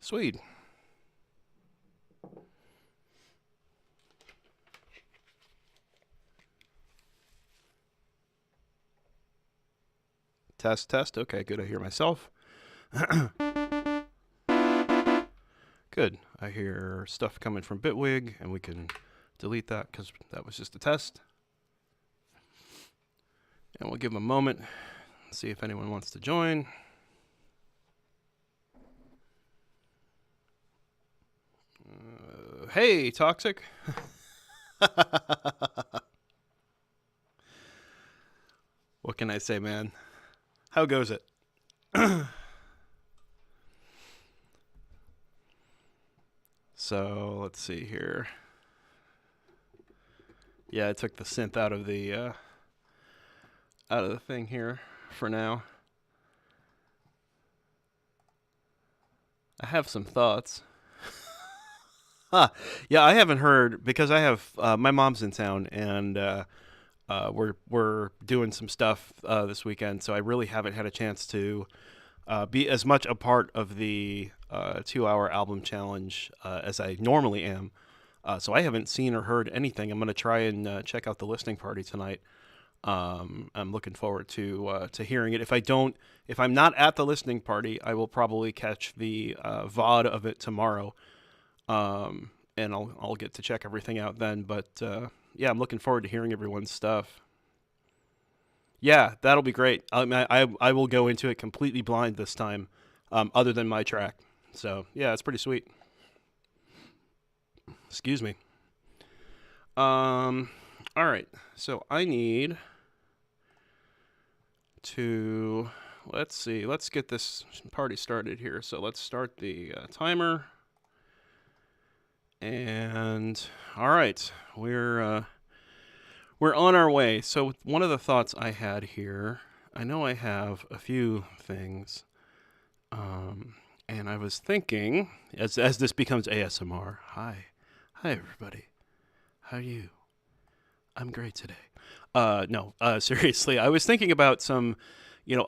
Sweet. Test, test. Okay, good. I hear myself. Good. I hear stuff coming from Bitwig, and we can delete that because that was just a test. And we'll give them a moment, see if anyone wants to join. Hey, Toxic. What can I say, man? How goes it? So, let's see here. Yeah, I took the synth out of the thing here for now. I have some thoughts. Yeah, I haven't heard because I have my mom's in town and we're doing some stuff this weekend, so I really haven't had a chance to be as much a part of the 2-hour album challenge as I normally am. So I haven't seen or heard anything. I'm gonna try and check out the listening party tonight. I'm looking forward to hearing it. If I'm not at the listening party, I will probably catch the VOD of it tomorrow. And I'll get to check everything out then. But yeah, I'm looking forward to hearing everyone's stuff. Yeah, that'll be great. I will go into it completely blind this time, other than my track. So yeah, it's pretty sweet. Excuse me. All right. So I need to let's get this party started here. So let's start the timer. And all right, we're on our way. So one of the thoughts I had here, I know I have a few things, and I was thinking as this becomes ASMR. Hi everybody, how are you? I'm great today. No, seriously, I was thinking about some,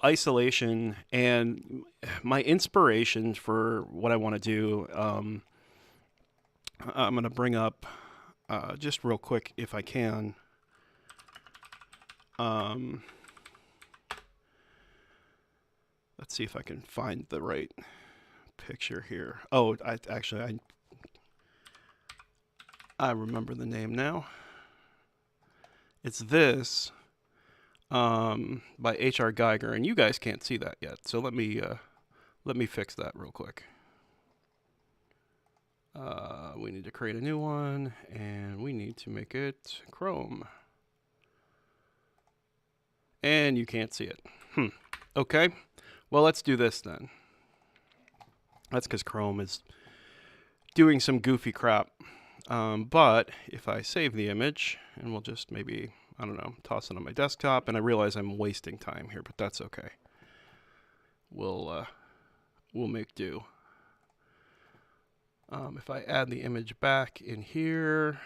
isolation and my inspiration for what I want to do. I'm going to bring up, just real quick if I can, let's see if I can find the right picture here. Oh, I remember the name now. It's this, by H.R. Geiger, and you guys can't see that yet. So let me fix that real quick. We need to create a new one, and we need to make it Chrome. And you can't see it. Okay. Well, let's do this then. That's because Chrome is doing some goofy crap. But if I save the image, and we'll just maybe, I don't know, toss it on my desktop, and I realize I'm wasting time here, but that's okay. We'll make do. If I add the image back in here,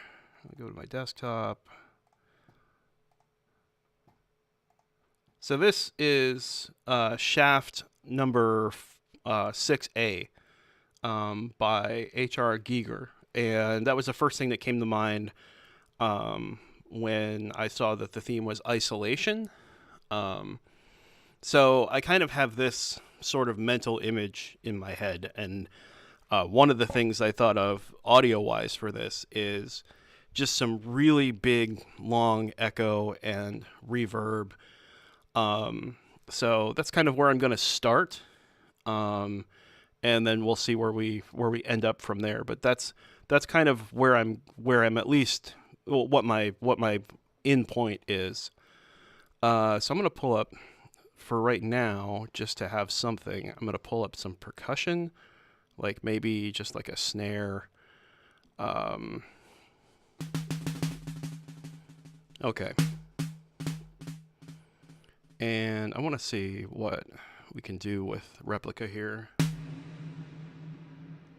I go to my desktop. So this is Shaft number 6A by H.R. Geiger. And that was the first thing that came to mind when I saw that the theme was isolation. So I kind of have this sort of mental image in my head, and one of the things I thought of audio-wise for this is just some really big, long echo and reverb. So that's kind of where I'm going to start, and then we'll see where we end up from there. But that's kind of where I'm at least what my end point is. So I'm going to pull up for right now, just to have something. I'm going to pull up some percussion. Like maybe just like a snare. Okay. And I want to see what we can do with replica here.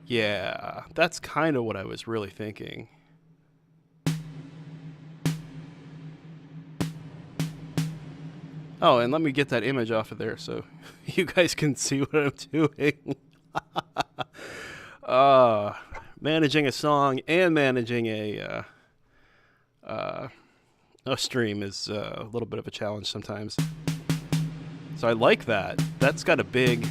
Yeah, that's kind of what I was really thinking. Oh, and let me get that image off of there so you guys can see what I'm doing. Uh, Managing a song and managing a stream is a little bit of a challenge sometimes. So I like that. That's got a big...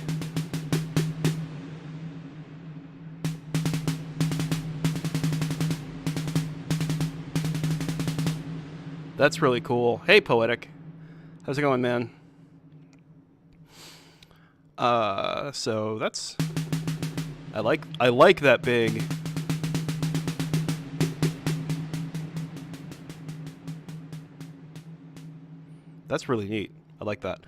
That's really cool. Hey, Poetic. How's it going, man? So that's... I like that big... That's really neat. I like that.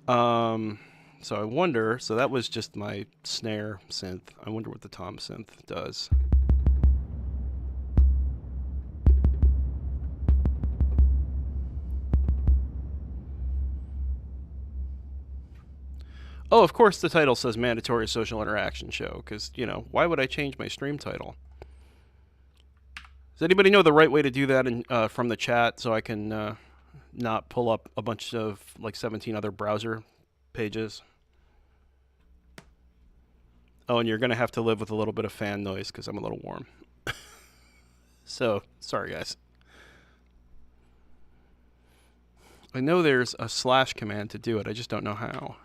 So I wonder... So that was just my snare synth. I wonder what the tom synth does. Oh, of course the title says Mandatory Social Interaction Show, because, you know, why would I change my stream title? Does anybody know the right way to do that from the chat so I can not pull up a bunch of, like, 17 other browser pages? Oh, and you're going to have to live with a little bit of fan noise because I'm a little warm. So, sorry, guys. I know there's a slash command to do it. I just don't know how.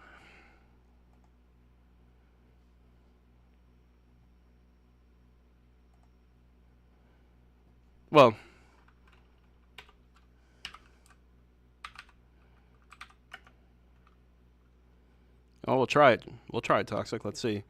Well, oh, we'll try it. We'll try it, Toxic. Let's see.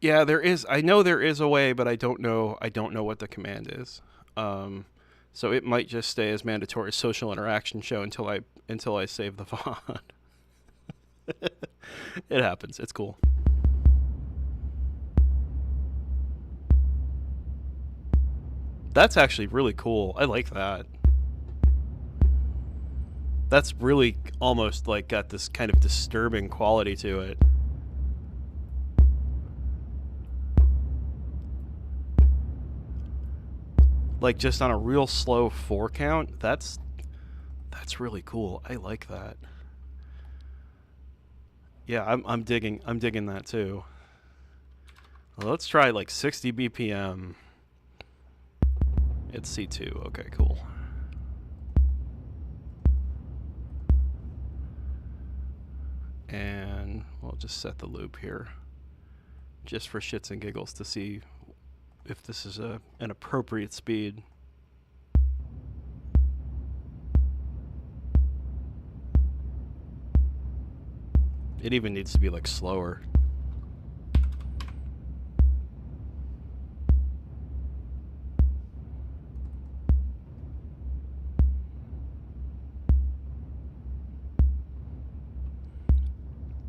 Yeah, there is. I know there is a way, but I don't know. I don't know what the command is. So it might just stay as Mandatory Social Interaction Show until I save the VOD. It happens. It's cool. That's actually really cool. I like that. That's really almost like got this kind of disturbing quality to it. Like just on a real slow 4 count. That's really cool. I like that. Yeah, I'm digging that too. Well, let's try like 60 BPM. It's C2. Okay, cool. And we'll just set the loop here just for shits and giggles to see if this is an appropriate speed. It even needs to be like slower.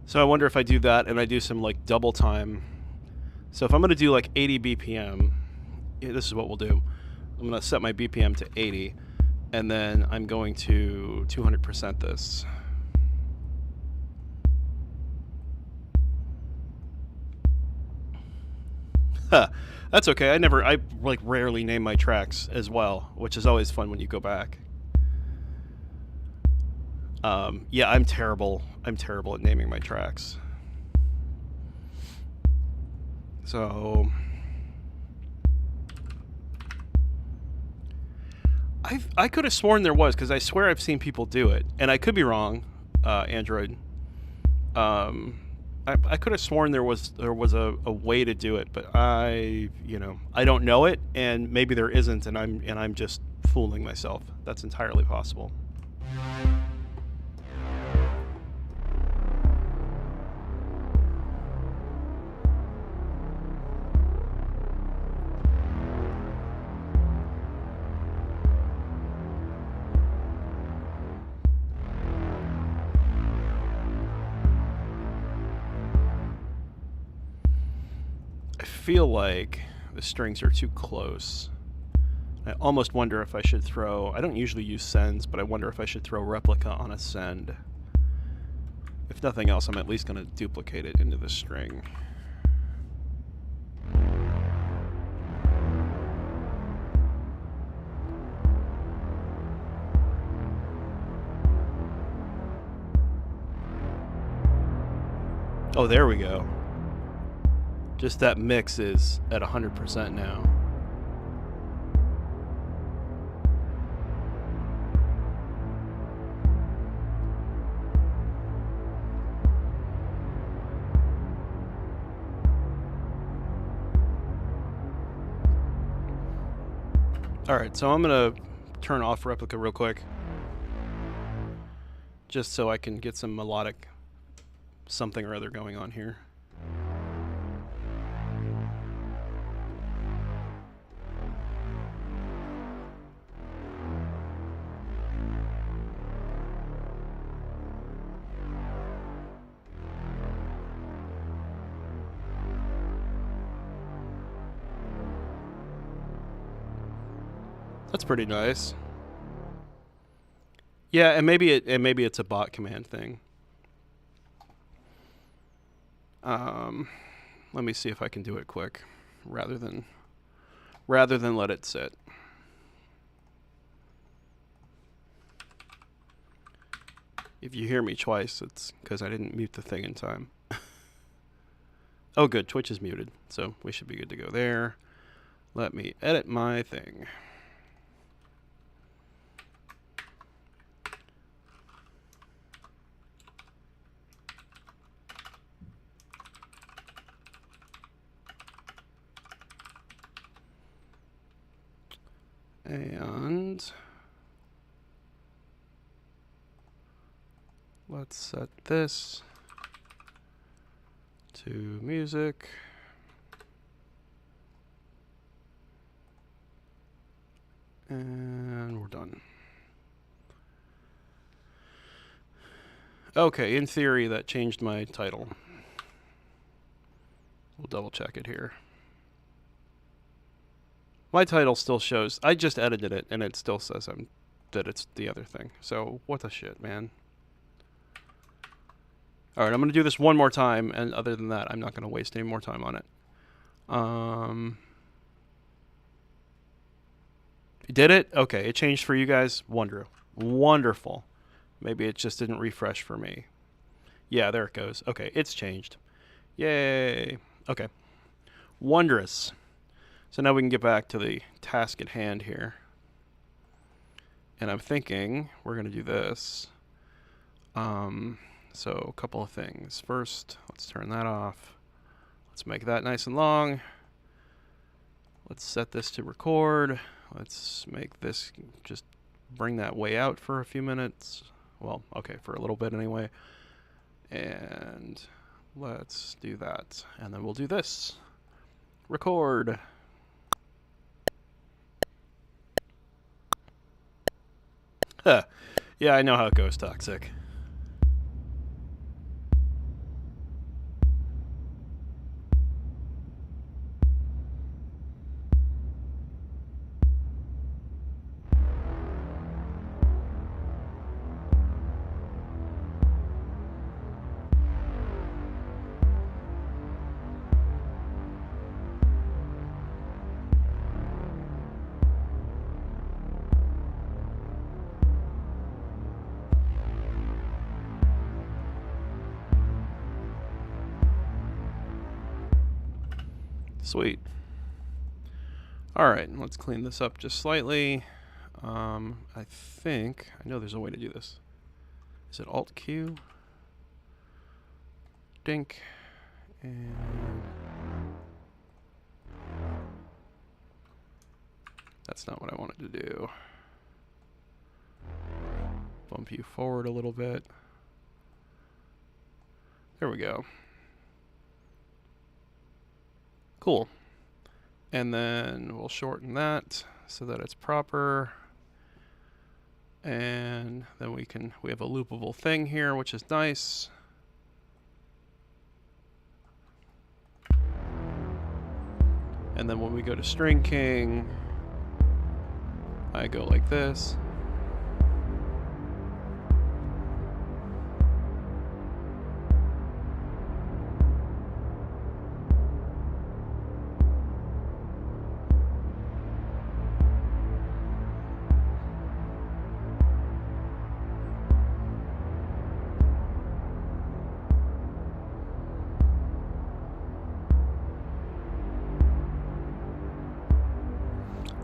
So I wonder if I do that and I do some like double time. So if I'm going to do like 80 BPM, this is what we'll do. I'm going to set my BPM to 80, and then I'm going to 200% this. Huh. That's okay. I like rarely name my tracks as well, which is always fun when you go back. Yeah, I'm terrible at naming my tracks. So I could have sworn there was, because I swear I've seen people do it, and I could be wrong, Android. I could have sworn there was a way to do it, but I don't know it, and maybe there isn't, and I'm just fooling myself. That's entirely possible. I feel like the strings are too close. I almost wonder if I should throw... I don't usually use sends, but I wonder if I should throw replica on a send. If nothing else, I'm at least going to duplicate it into the string. Oh, there we go. Just that mix is at 100% now. Alright, so I'm going to turn off replica real quick. Just so I can get some melodic something or other going on here. That's pretty nice. Yeah, and maybe it's a bot command thing. Let me see if I can do it quick, rather than let it sit. If you hear me twice, it's because I didn't mute the thing in time. Oh, good. Twitch is muted, so we should be good to go there. Let me edit my thing. And let's set this to music. And we're done. Okay, in theory, that changed my title. We'll double check it here. My title still shows, I just edited it, and it still says that it's the other thing. So, what the shit, man. Alright, I'm going to do this one more time, and other than that, I'm not going to waste any more time on it. You did it? Okay, it changed for you guys? Wonderful. Maybe it just didn't refresh for me. Yeah, there it goes. Okay, it's changed. Yay. Okay. Wondrous. So now we can get back to the task at hand here. And I'm thinking we're going to do this. So a couple of things. First, let's turn that off. Let's make that nice and long. Let's set this to record. Let's make this, just bring that way out for a few minutes. Well, okay, for a little bit anyway. And let's do that. And then we'll do this. Record. Huh. Yeah, I know how it goes, Toxic. Sweet. Alright, let's clean this up just slightly. I think, I know there's a way to do this. Is it Alt-Q? Dink. And that's not what I wanted to do. Bump you forward a little bit. There we go. Cool. And then we'll shorten that so that it's proper. And then we have a loopable thing here, which is nice. And then when we go to String King, I go like this.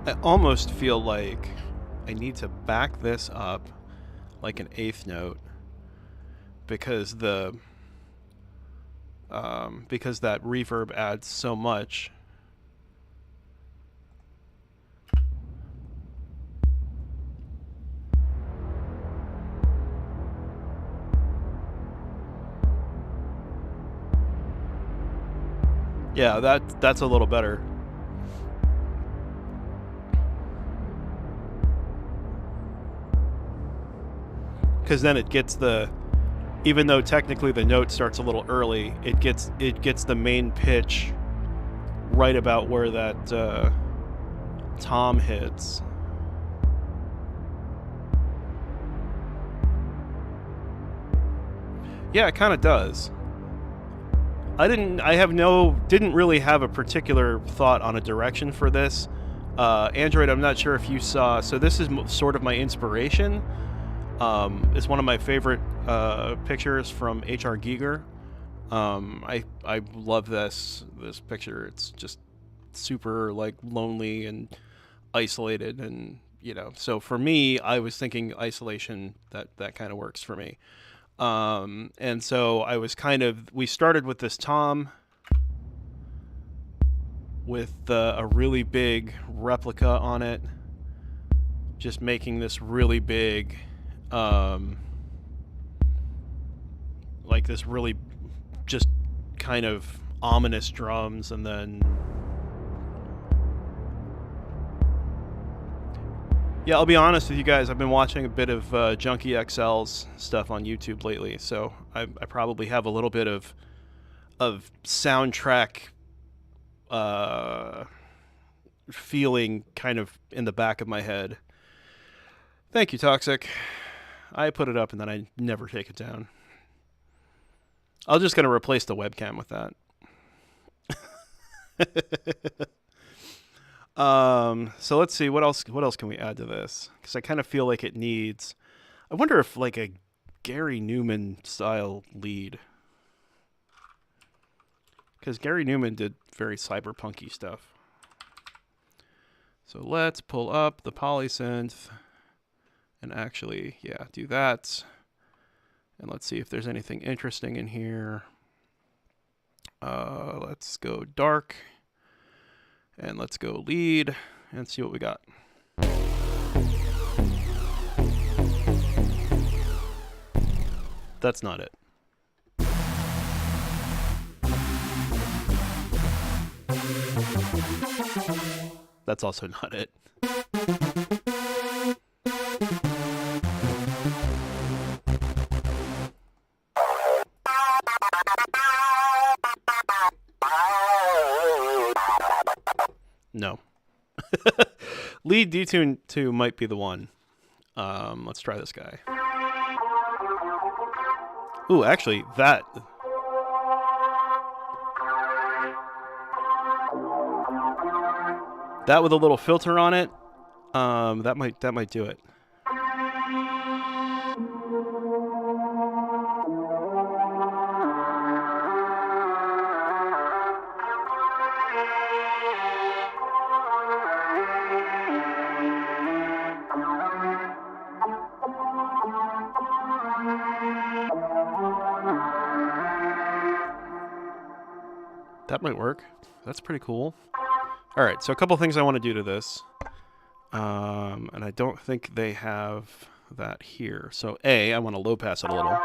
I almost feel like I need to back this up like an eighth note because because that reverb adds so much. Yeah, that's a little better. Because then it gets even though technically the note starts a little early, it gets the main pitch right about where that tom hits. Yeah, it kind of does. Didn't really have a particular thought on a direction for this. Android, I'm not sure if you saw. So this is sort of my inspiration. It's one of my favorite pictures from H.R. Giger. I love this picture. It's just super like lonely and isolated, and So for me, I was thinking isolation. That kind of works for me. And so I was we started with this tom with a really big replica on it, just making this really big, like this really just kind of ominous drums, and then yeah, I'll be honest with you guys. I've been watching a bit of Junkie XL's stuff on YouTube lately, so I probably have a little bit of soundtrack feeling kind of in the back of my head. Thank you, Toxic. I put it up and then I never take it down. I'm just going to replace the webcam with that. So let's see what else can we add to this, because I kind of feel like it needs, I wonder if like a Gary Newman style lead, because Gary Newman did very cyberpunky stuff. So let's pull up the polysynth and actually, yeah, do that. And let's see if there's anything interesting in here. Let's go dark. And let's go lead and see what we got. That's not it. That's also not it. No. Lead detune 2 might be the one. Let's try this guy. Ooh, actually, that with a little filter on it, that might do it. That might work. That's pretty cool. All right, so a couple things I want to do to this. And I don't think they have that here. So I want to low pass it a little.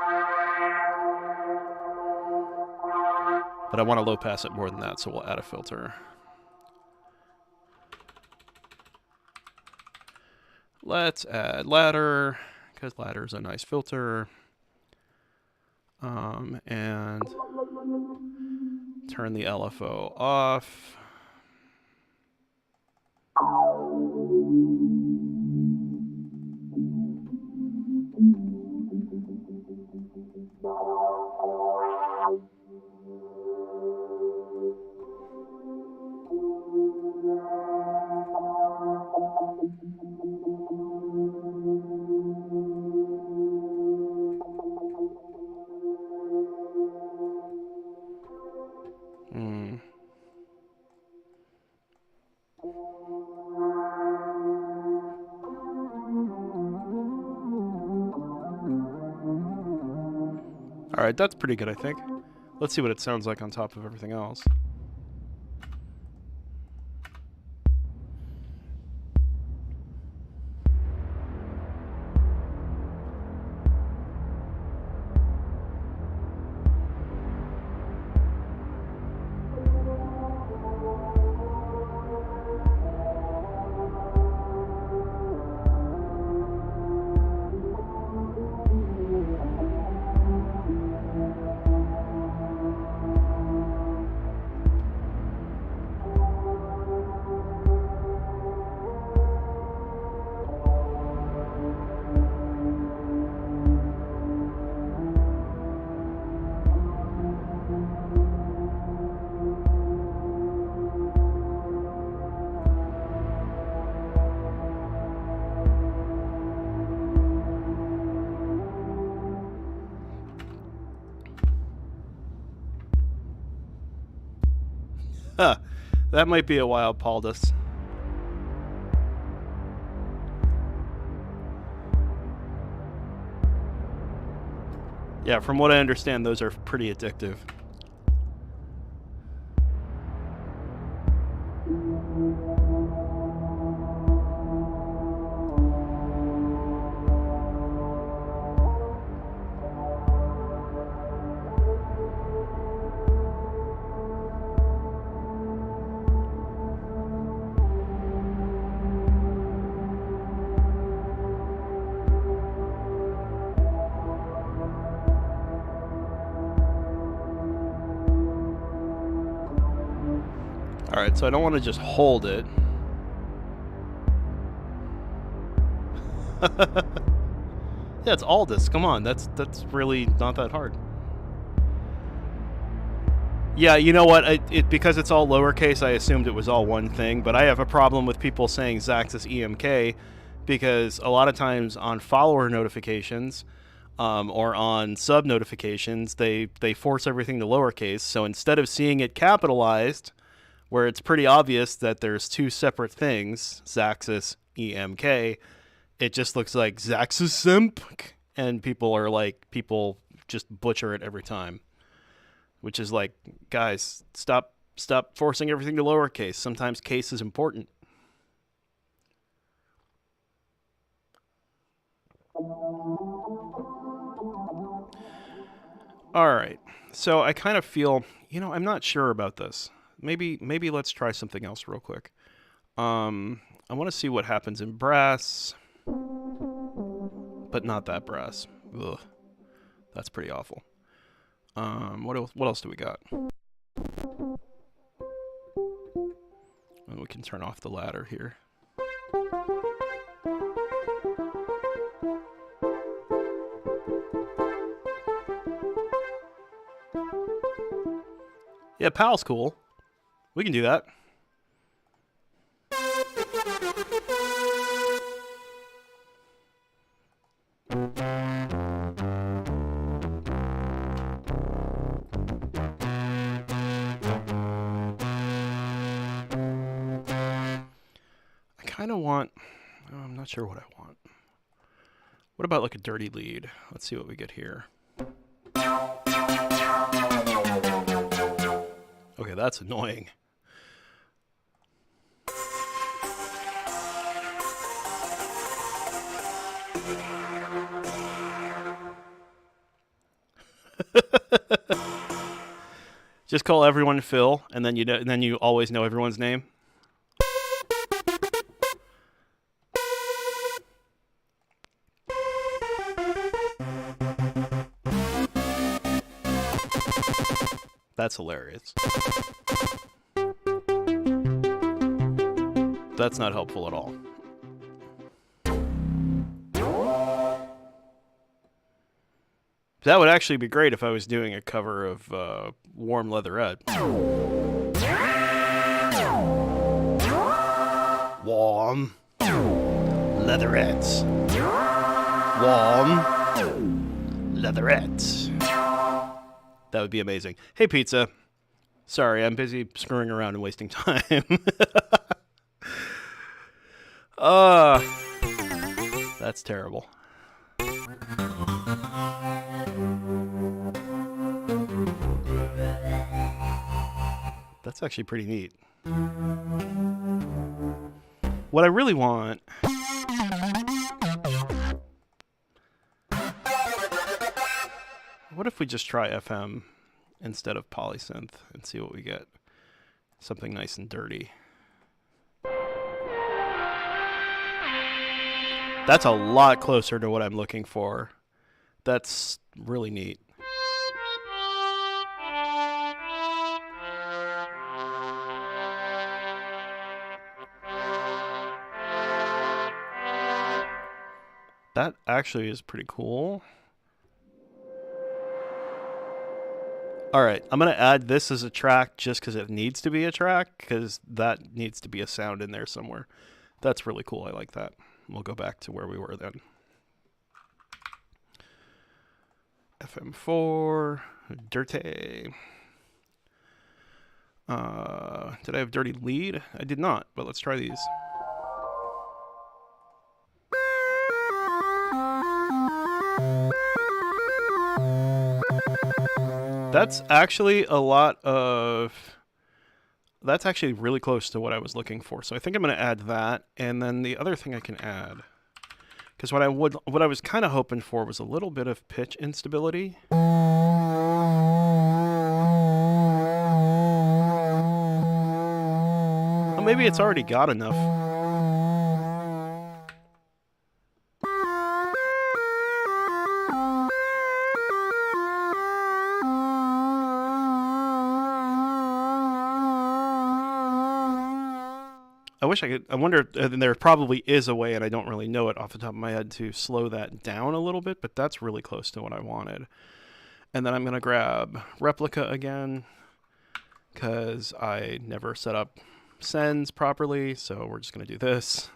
But I want to low pass it more than that, so we'll add a filter. Let's add ladder, because ladder is a nice filter. And turn the LFO off. All right, that's pretty good, I think. Let's see what it sounds like on top of everything else. Huh. That might be a wild Paldus. Yeah, from what I understand, those are pretty addictive. Alright, so I don't want to just hold it. Yeah, it's Aldous. Come on, that's really not that hard. Yeah, you know what? Because it's all lowercase, I assumed it was all one thing, but I have a problem with people saying Zaxxas EMK because a lot of times on follower notifications or on sub notifications, they force everything to lowercase. So instead of seeing it capitalized, where it's pretty obvious that there's two separate things, Zaxxas EMK, it just looks like Zaxxas Simp, and people just butcher it every time. Which is like, guys, stop forcing everything to lowercase. Sometimes case is important. All right. So I kind of feel, I'm not sure about this. Maybe let's try something else real quick. I want to see what happens in brass, but not that brass. Ugh, that's pretty awful. What else do we got? And we can turn off the ladder here. Yeah, PAL's cool. We can do that. I kind of want... I'm not sure what I want. What about like a dirty lead? Let's see what we get here. Okay, that's annoying. Just call everyone Phil, and then you always know everyone's name. That's hilarious. That's not helpful at all. That would actually be great if I was doing a cover of Warm Leatherette. Warm Leatherette. Warm Leatherette. That would be amazing. Hey, Pizza. Sorry, I'm busy screwing around and wasting time. That's terrible. That's actually pretty neat. What I really want... What if we just try FM instead of polysynth and see what we get? Something nice and dirty. That's a lot closer to what I'm looking for. That's really neat. That actually is pretty cool. Alright, I'm going to add this as a track just because it needs to be a track, because that needs to be a sound in there somewhere. That's really cool. I like that. We'll go back to where we were then. FM4, dirty. Did I have dirty lead? I did not, but let's try these. That's actually a lot of... That's actually really close to what I was looking for. So I think I'm going to add that. And then the other thing I can add... Because what I was kind of hoping for was a little bit of pitch instability. Well, maybe it's already got enough. I wish I could. I wonder, and there probably is a way, and I don't really know it off the top of my head, to slow that down a little bit, but that's really close to what I wanted. And then I'm going to grab Replica again, because I never set up sends properly, so we're just going to do this.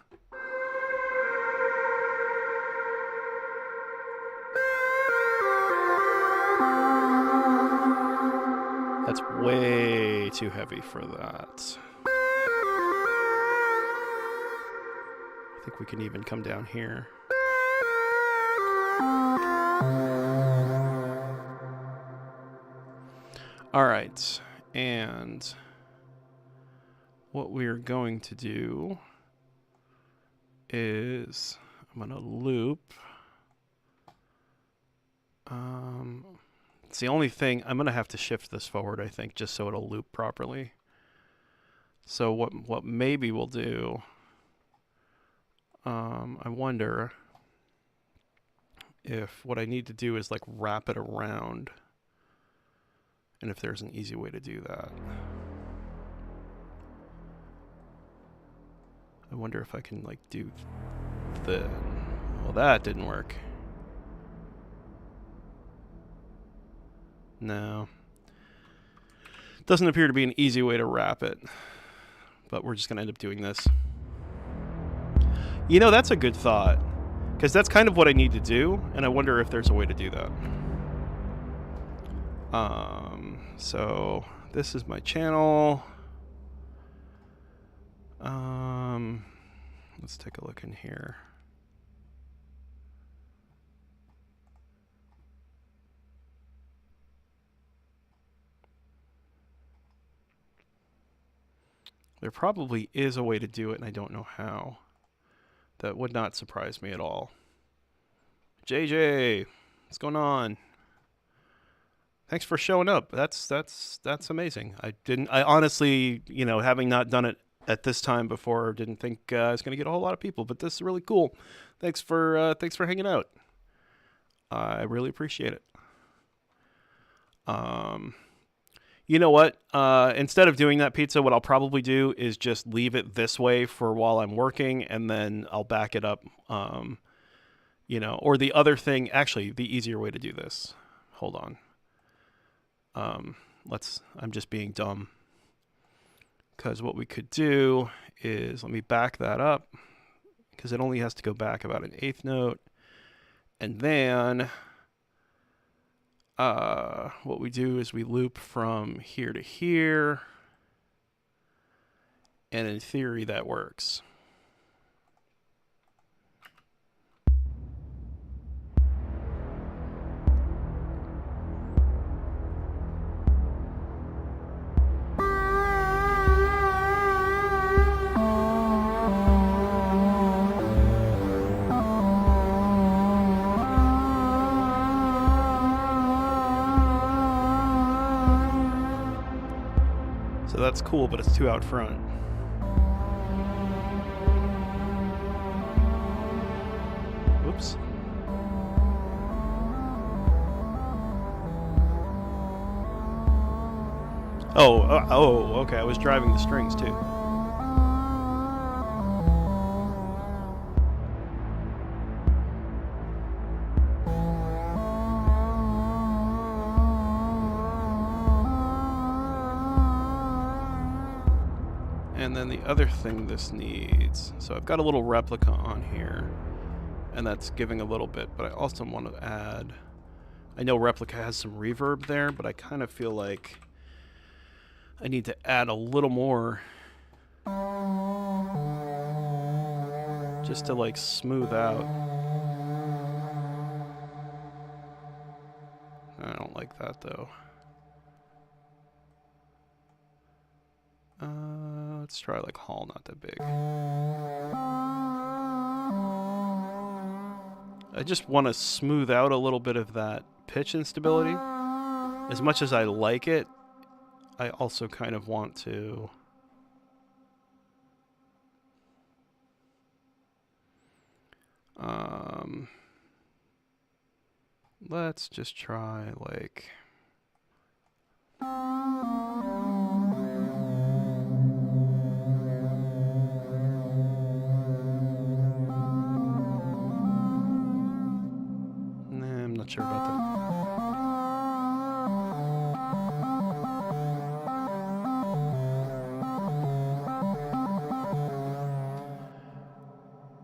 That's way too heavy for that. I think we can even come down here. All right, and what we're going to do is I'm going to loop. It's the only thing. I'm going to have to shift this forward, I think, just so it'll loop properly. So what maybe we'll do... I wonder if what I need to do is like wrap it around, and if there's an easy way to do that. I wonder if I can like do the... Well, that didn't work. No. Doesn't appear to be an easy way to wrap it, but we're just going to end up doing this. You know, that's a good thought, because that's kind of what I need to do, and I wonder if there's a way to do that. So this is my channel. Let's take a look in here. There probably is a way to do it, and I don't know how. That would not surprise me at all. JJ, what's going on? Thanks for showing up. That's amazing. I honestly, you know, having not done it at this time before, didn't think I was going to get a whole lot of people, but this is really cool. Thanks for hanging out. I really appreciate it. You know what? Instead of doing that pizza, what I'll probably do is just leave it this way for while I'm working, and then I'll back it up. You know, or the other thing, actually, the easier way to do this. Hold on. I'm just being dumb. Because what we could do is, let me back that up, because it only has to go back about an eighth note. And then... what we do is we loop from here to here, and in theory that works. that's cool, but it's too out front. Whoops. Oh, okay. I was driving the strings too. And then the other thing this needs, so I've got a little replica on here, and that's giving a little bit, but I also want to add, I know replica has some reverb there, but I kind of feel like I need to add a little more just to like smooth out. I don't like that though. Let's try like Hall, not that big. I just want to smooth out a little bit of that pitch instability. As much as I like it, I also kind of want to let's just try like I'm not sure about that.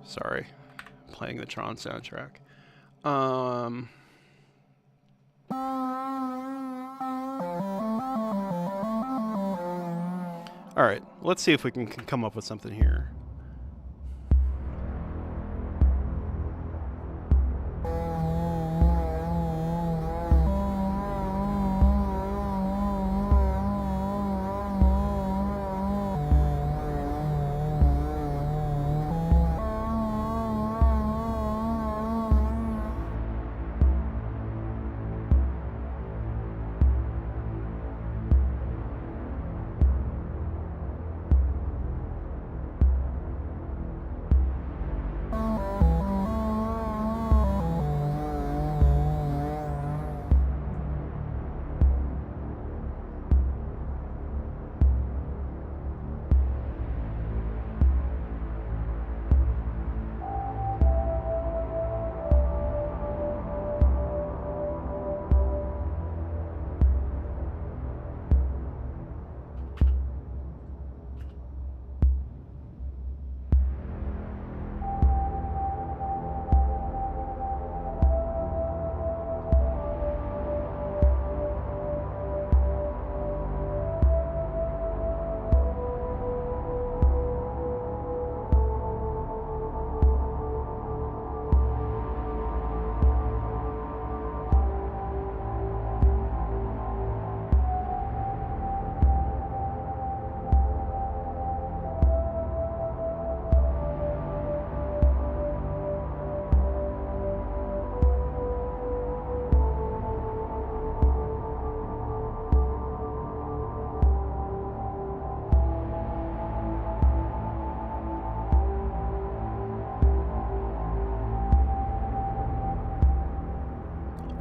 Sorry, playing the Tron soundtrack. All right, let's see if we can come up with something here.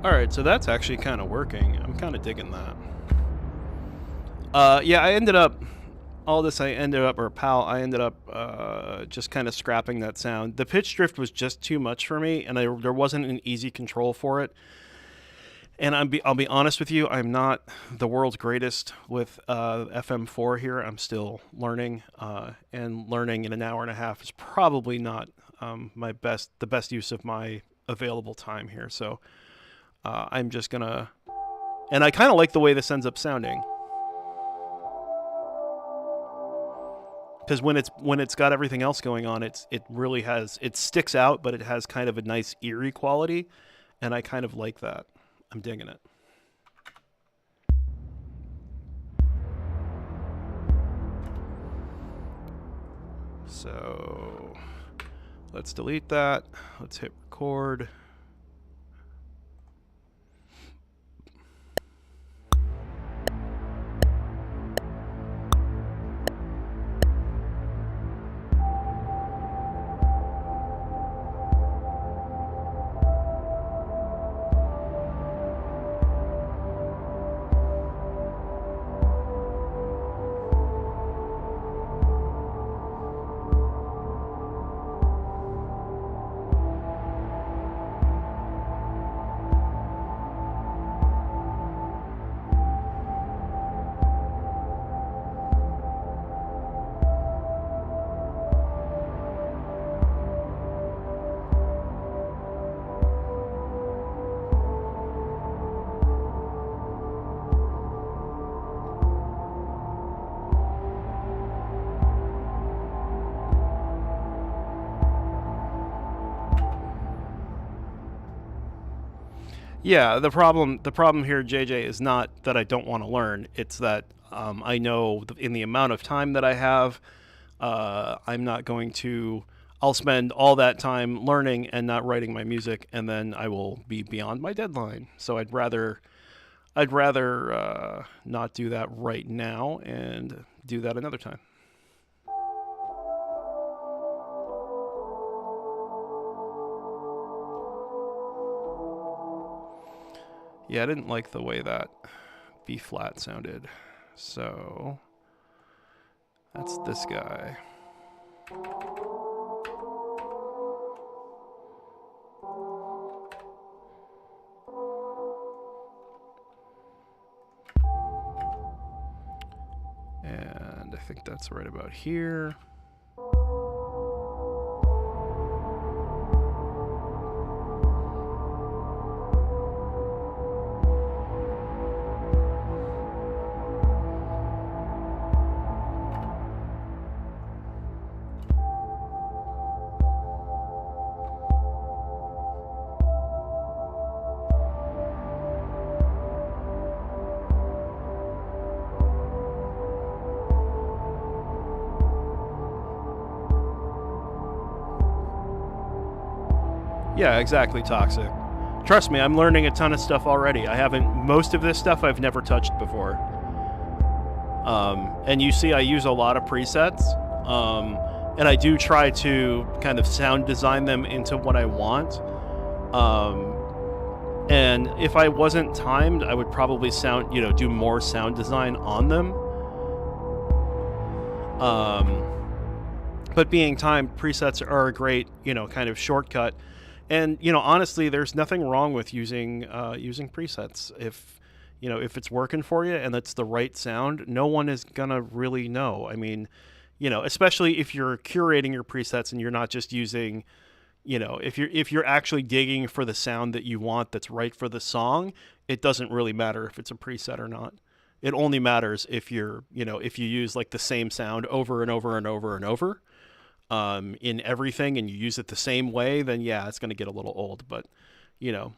Alright, so that's actually kind of working. I'm kind of digging that. Yeah, I ended up just kind of scrapping that sound. The pitch drift was just too much for me, and there wasn't an easy control for it. And I'll be honest with you, I'm not the world's greatest with FM4 here. I'm still learning, and learning in an hour and a half is probably not the best use of my available time here. So I'm just gonna, and I kind of like the way this ends up sounding, because when it's got everything else going on, it really sticks out, but it has kind of a nice eerie quality, and I kind of like that. I'm digging it. So let's delete that. Let's hit record. Yeah, the problem here, JJ, is not that I don't want to learn. It's that I know in the amount of time that I have, I'm not going to. I'll spend all that time learning and not writing my music, and then I will be beyond my deadline. So I'd rather not do that right now and do that another time. Yeah, I didn't like the way that B flat sounded. So that's this guy. And I think that's right about here. Yeah, exactly, Toxic. Trust me, I'm learning a ton of stuff already. I haven't, most of this stuff I've never touched before. And you see, I use a lot of presets. And I do try to kind of sound design them into what I want. And if I wasn't timed, I would probably do more sound design on them. But being timed, presets are a great, kind of shortcut. And honestly, there's nothing wrong with using presets if it's working for you and it's the right sound. No one is gonna really know. I mean, especially if you're curating your presets and you're not just using, if you're actually digging for the sound that you want that's right for the song, it doesn't really matter if it's a preset or not. It only matters if if you use like the same sound over and over and over and over in everything, and you use it the same way. Then yeah, it's going to get a little old. But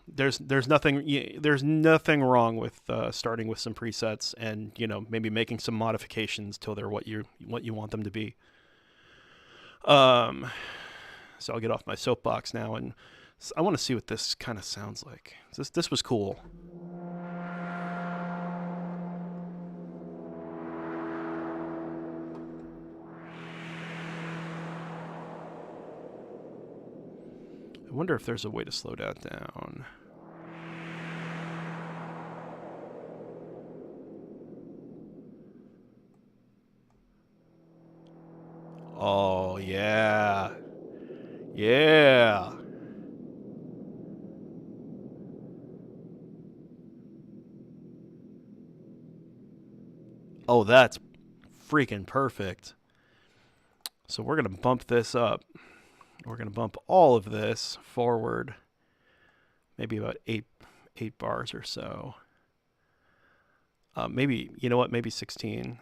there's nothing wrong with starting with some presets and maybe making some modifications till they're what you want them to be. So I'll get off my soapbox now, and I want to see what this kind of sounds like. This was cool. I wonder if there's a way to slow that down. Oh, yeah. Yeah. Oh, that's freaking perfect. So we're going to bump this up. We're going to bump all of this forward, maybe about eight bars or so. Maybe, you know what? Maybe 16,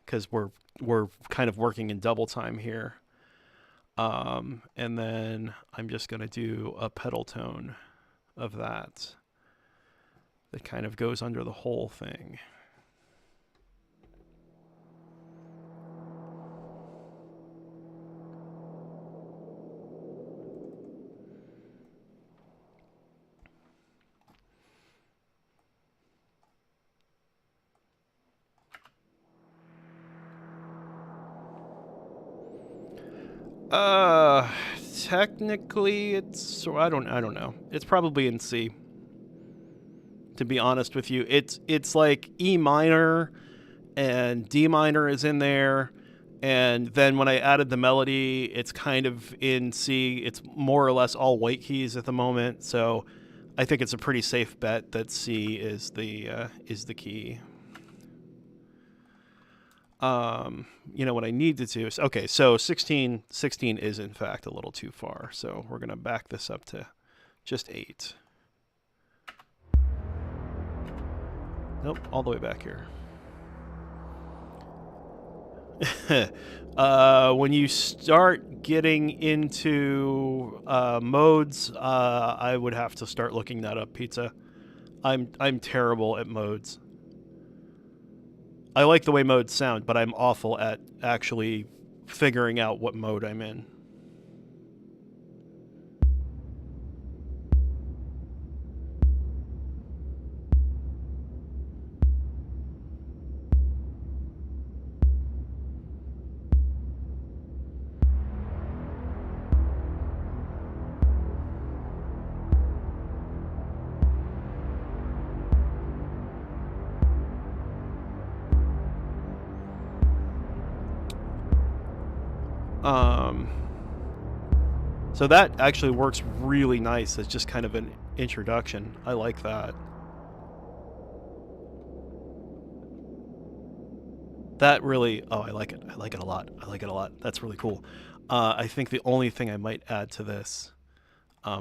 because we're kind of working in double time here. And then I'm just going to do a pedal tone of that kind of goes under the whole thing. Uh, Technically, I don't know. It's probably in C. To be honest with you, it's like E minor and D minor is in there, and then when I added the melody, it's kind of in C. It's more or less all white keys at the moment, so I think it's a pretty safe bet that C is the key. What I need to do is, okay, so 16 is in fact a little too far, so we're going to back this up to just 8. Nope, all the way back here. When you start getting into modes, I would have to start looking that up, Pizza. I'm terrible at modes. I like the way modes sound, but I'm awful at actually figuring out what mode I'm in. So that actually works really nice as just kind of an introduction. I like that. That really, oh, I like it. I like it a lot. I like it a lot. That's really cool. I think the only thing I might add to this,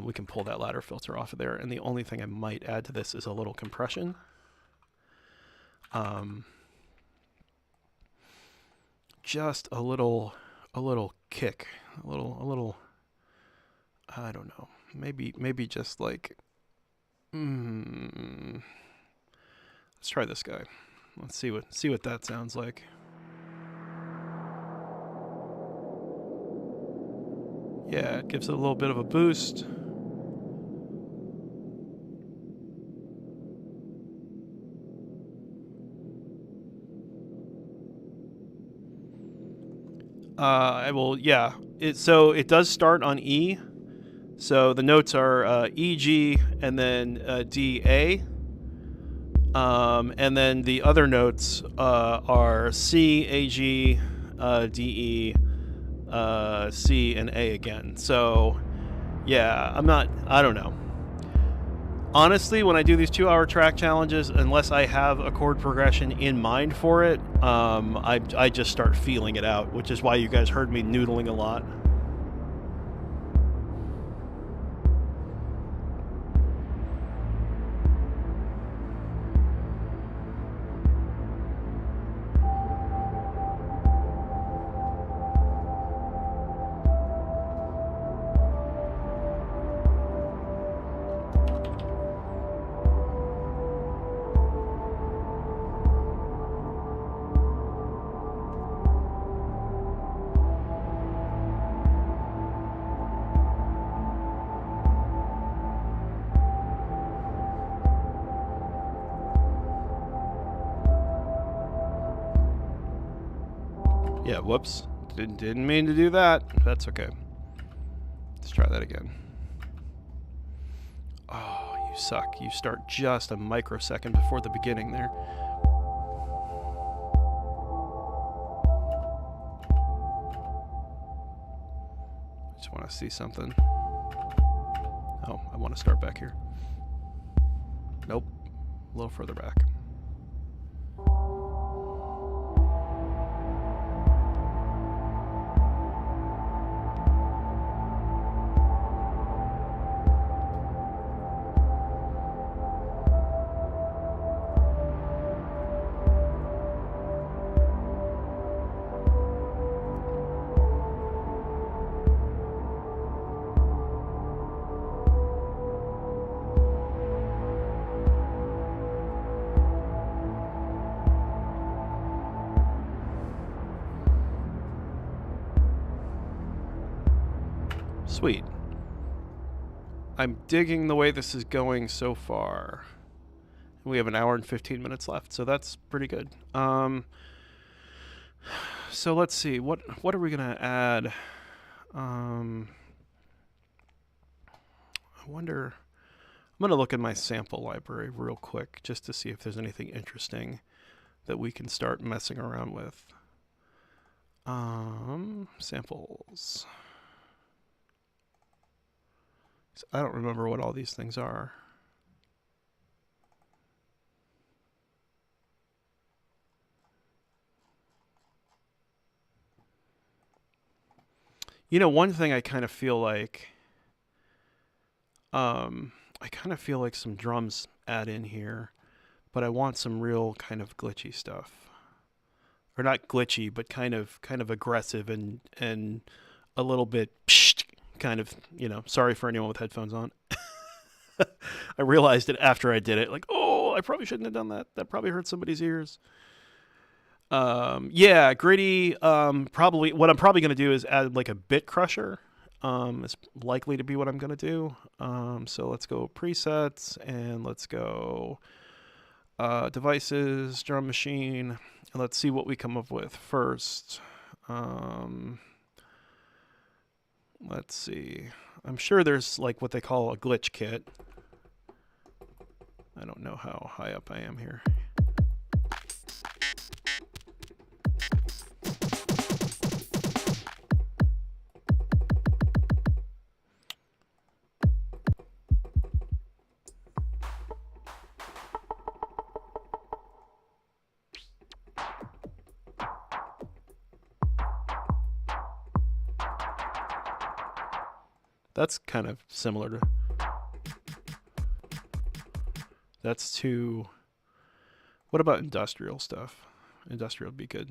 we can pull that ladder filter off of there, and the only thing I might add to this is a little compression. Just a little kick, a little. I don't know. Maybe just like. Let's try this guy. Let's see what that sounds like. Yeah, it gives it a little bit of a boost. I will. Yeah. So it does start on E. So the notes are E, G, and then D, A. And then the other notes are C, A, G, D, E, C, and A again. So, yeah, I don't know. Honestly, when I do these 2-hour track challenges, unless I have a chord progression in mind for it, I just start feeling it out, which is why you guys heard me noodling a lot. Yeah, whoops. Didn't mean to do that. That's okay. Let's try that again. Oh, you suck. You start just a microsecond before the beginning there. Just want to see something. Oh, I want to start back here. Nope. A little further back. Sweet. I'm digging the way this is going so far. We have an hour and 15 minutes left, so that's pretty good. So let's see. What are we gonna add? I wonder. I'm gonna look in my sample library real quick just to see if there's anything interesting that we can start messing around with. Samples. I don't remember what all these things are. You know, one thing I kind of feel like, some drums add in here, but I want some real kind of glitchy stuff, or not glitchy, but kind of aggressive and a little bit kind of, sorry for anyone with headphones on. I realized it after I did it. Like, oh, I probably shouldn't have done that. That probably hurt somebody's ears. Yeah, gritty. Probably what I'm probably gonna do is add like a bit crusher. It's likely to be what I'm gonna do. So let's go presets and let's go devices, drum machine, and let's see what we come up with first. Let's see. I'm sure there's like what they call a glitch kit. I don't know how high up I am here. That's kind of similar to... That's too... What about industrial stuff? Industrial would be good.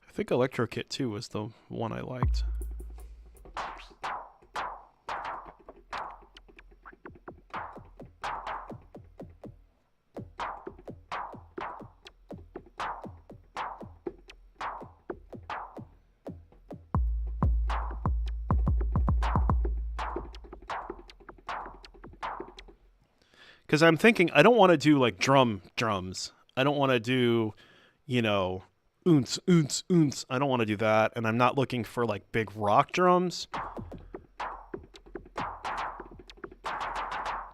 I think Electro Kit 2 was the one I liked. Because I'm thinking, I don't want to do like drums. I don't want to do, you know, oonce, oonce, oonce. I don't want to do that. And I'm not looking for like big rock drums.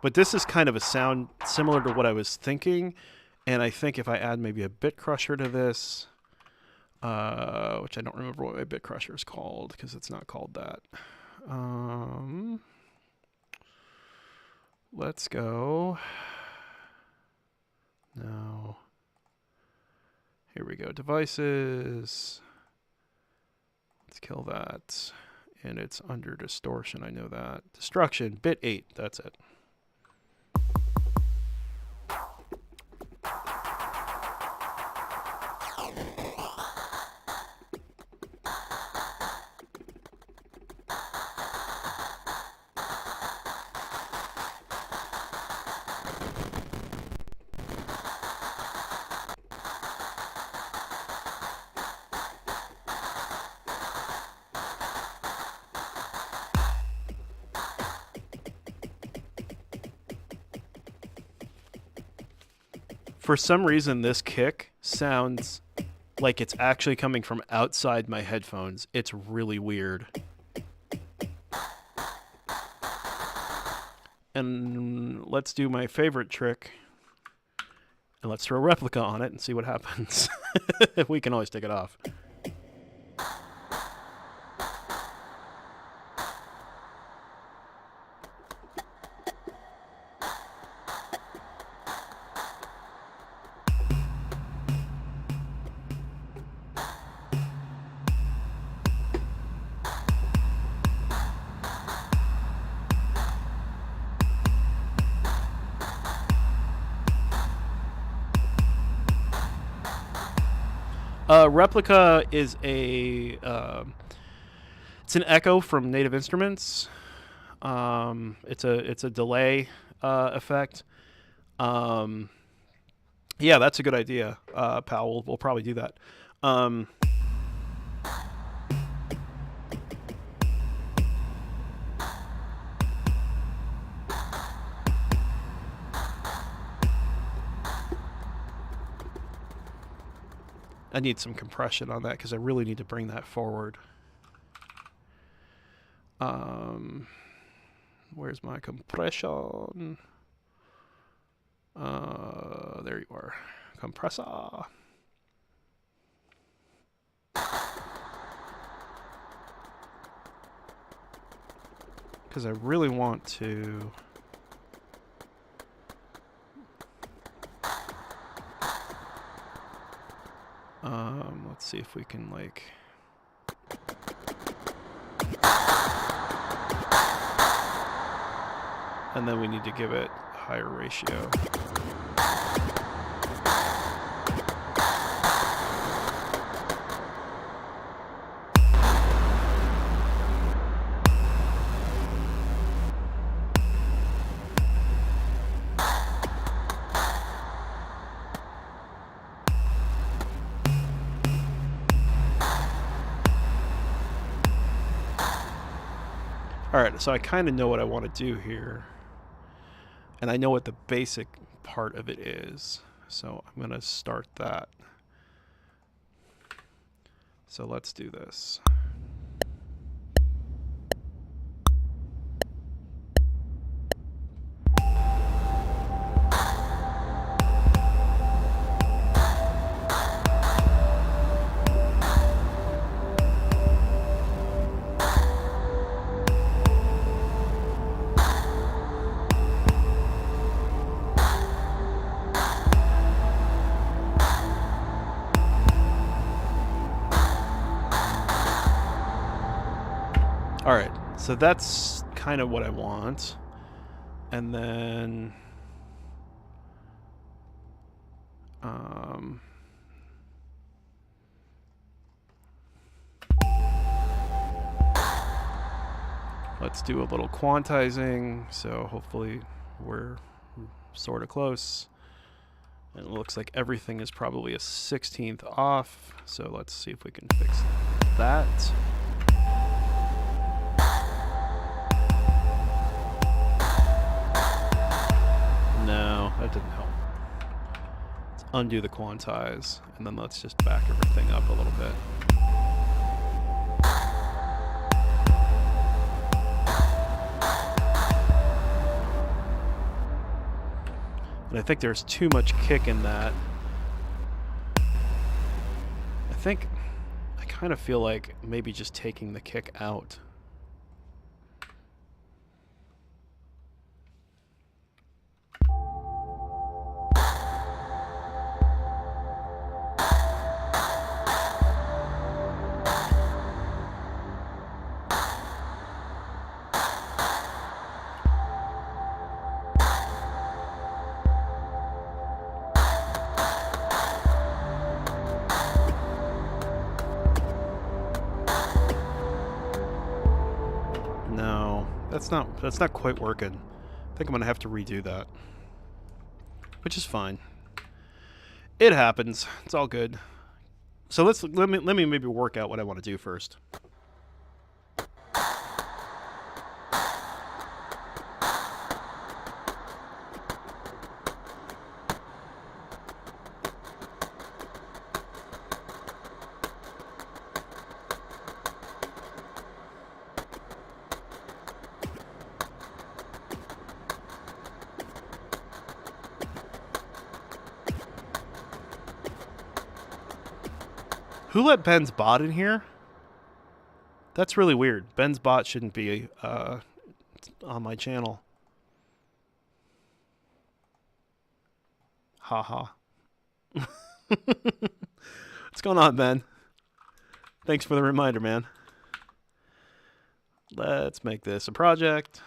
But this is kind of a sound similar to what I was thinking. And I think if I add maybe a bit crusher to this, which I don't remember what my bit crusher is called because it's not called that. Let's go. No. Here we go. Devices. Let's kill that. And it's under distortion. I know that. Destruction. Bit 8. That's it. For some reason, this kick sounds like it's actually coming from outside my headphones. It's really weird. And let's do my favorite trick. And let's throw a replica on it and see what happens. We can always take it off. Replica is a it's an echo from Native Instruments. It's a delay effect. Yeah, that's a good idea, pal. We'll probably do that. I need some compression on that because I really need to bring that forward. Where's my compression? There you are. Compressor. Because I really want to Let's see if we can like. And then we need to give it a higher ratio. Alright, so I kind of know what I want to do here. And I know what the basic part of it is. So I'm going to start that. So let's do this. All right, so that's kind of what I want. And then let's do a little quantizing. So hopefully we're sort of close. And it looks like everything is probably a 16th off. So let's see if we can fix that. No, that didn't help. Let's undo the quantize, and then let's just back everything up a little bit. And I think there's too much kick in that. I kind of feel like maybe just taking the kick out. That's not quite working. I think I'm gonna have to redo that, which is fine. It happens. It's all good. So let me maybe work out what I want to do first. Who let Ben's bot in here? That's really weird. Ben's bot shouldn't be on my channel. Haha. What's going on, Ben? Thanks for the reminder, man. Let's make this a project.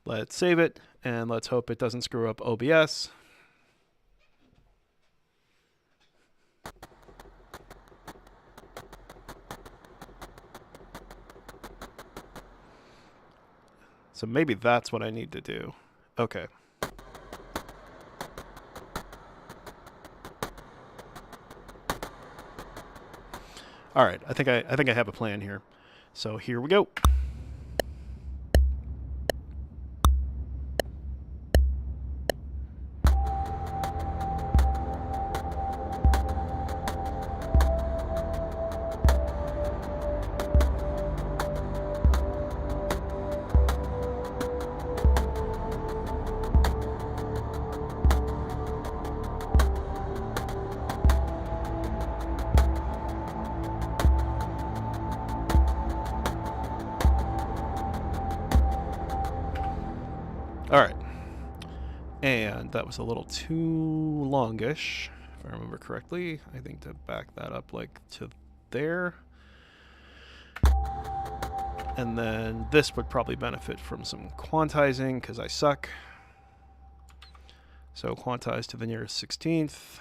Let's save it, and let's hope it doesn't screw up OBS. So maybe that's what I need to do. Okay. All right, I think I have a plan here. So here we go. And that was a little too longish, if I remember correctly. I think to back that up like to there. And then this would probably benefit from some quantizing because I suck. So quantize to the nearest 16th.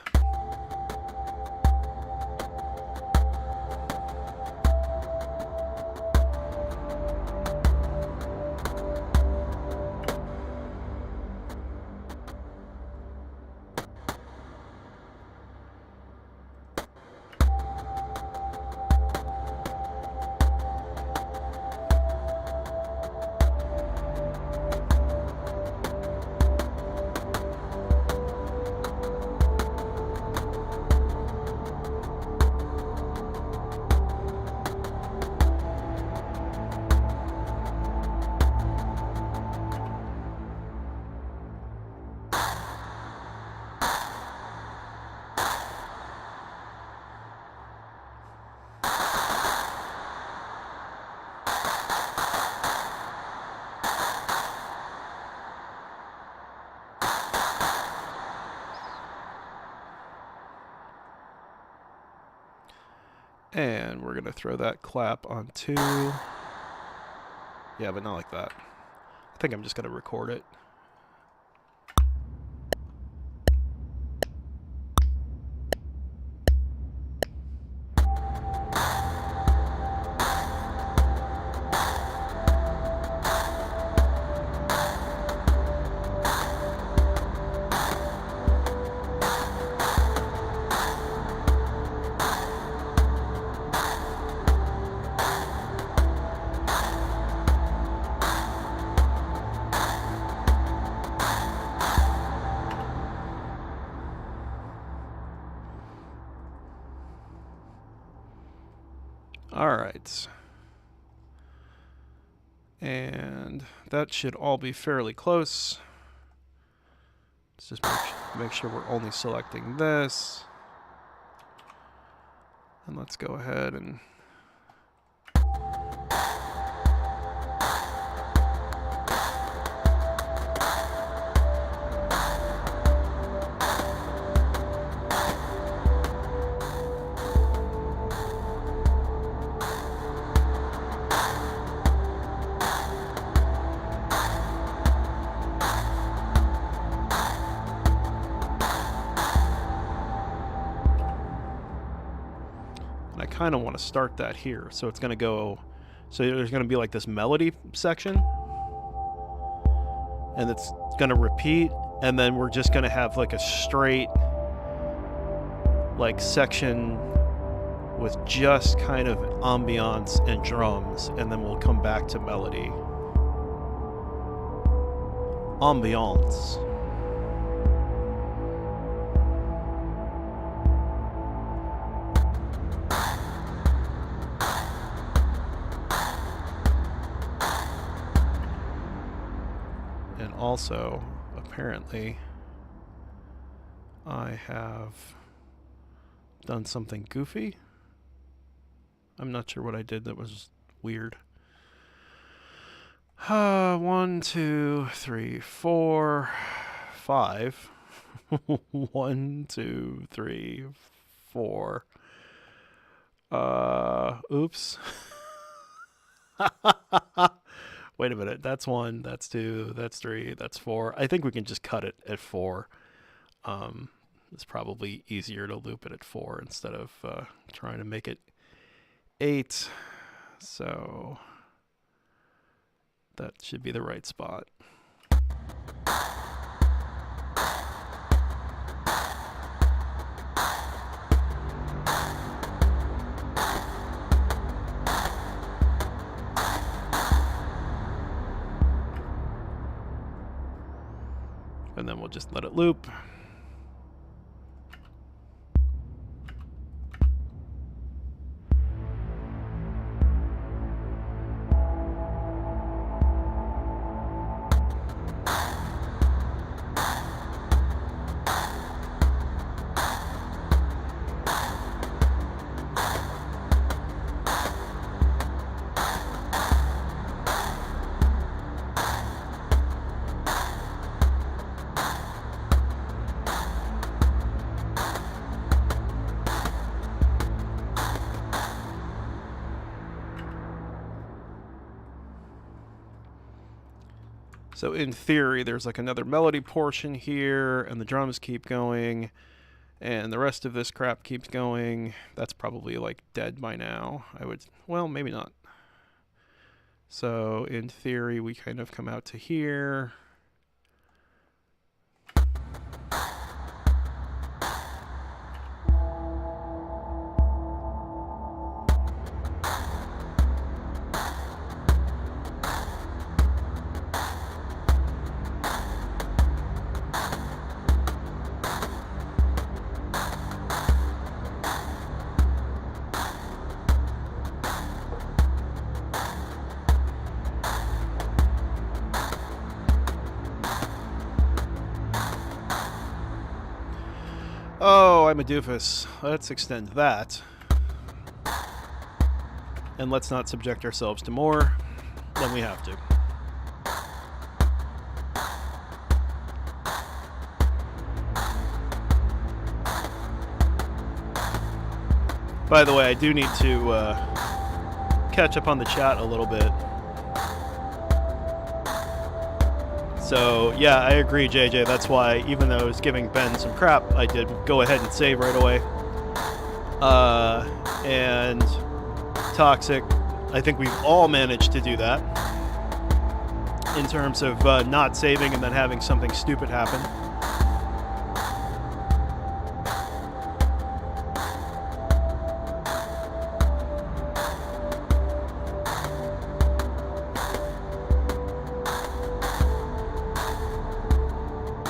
And we're going to throw that clap on 2. Yeah, but not like that. I think I'm just going to record it. All right. And that should all be fairly close. Let's just make sure we're only selecting this. And let's go ahead and kind of want to start that here. So it's going to go, so there's going to be like this melody section, and it's going to repeat, and then we're just going to have like a straight like section with just kind of ambiance and drums, and then we'll come back to melody. Ambiance. Also, apparently, I have done something goofy. I'm not sure what I did that was weird. 1, 2, 3, 4, 5. 1, 2, 3, 4. Oops. Wait a minute, that's 1, that's 2, that's 3, that's 4. I think we can just cut it at 4. It's probably easier to loop it at 4 instead of trying to make it 8. So that should be the right spot. And then we'll just let it loop. So in theory, there's like another melody portion here, and the drums keep going, and the rest of this crap keeps going. That's probably like dead by now. Well, maybe not. So in theory, we kind of come out to here. Oh, I'm a doofus. Let's extend that. And let's not subject ourselves to more than we have to. By the way, I do need to catch up on the chat a little bit. So, yeah, I agree, JJ. That's why, even though I was giving Ben some crap, I did go ahead and save right away. And Toxic, I think we've all managed to do that. In terms of not saving and then having something stupid happen.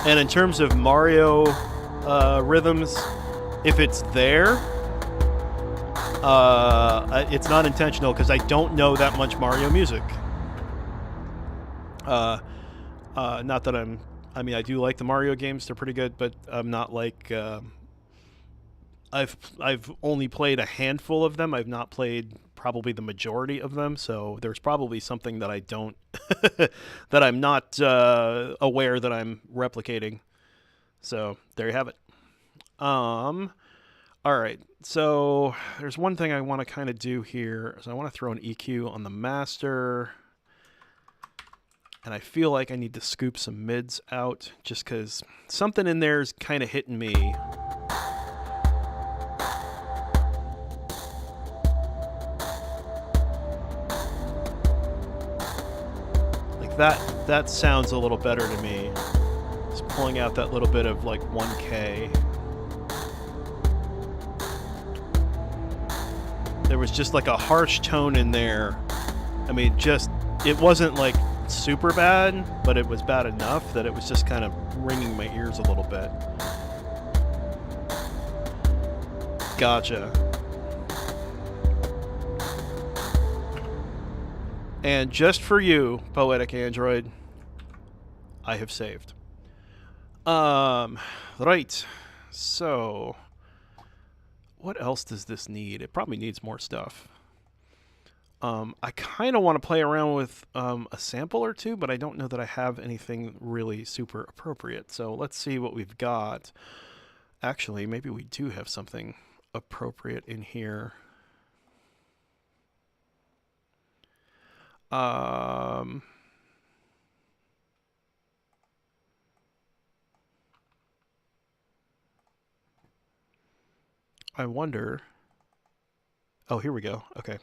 And in terms of Mario rhythms, if it's there, it's not intentional because I don't know that much Mario music. Not that I do like the Mario games; they're pretty good, but I'm not like I've only played a handful of them. I've not played probably the majority of them, so there's probably something that I don't that I'm not aware that I'm replicating. So there you have it. All right, so there's one thing I want to kind of do here. So I want to throw an EQ on the master, and I feel like I need to scoop some mids out just because something in there is kind of hitting me. That sounds a little better to me. Just pulling out that little bit of like 1K. There was just like a harsh tone in there. I mean, it wasn't like super bad, but it was bad enough that it was just kind of ringing my ears a little bit. Gotcha. And just for you, Poetic Android, I have saved. Right. So, what else does this need? It probably needs more stuff. I kind of want to play around with a sample or two, but I don't know that I have anything really super appropriate. So let's see what we've got. Actually, maybe we do have something appropriate in here. I wonder. Oh, here we go. Okay.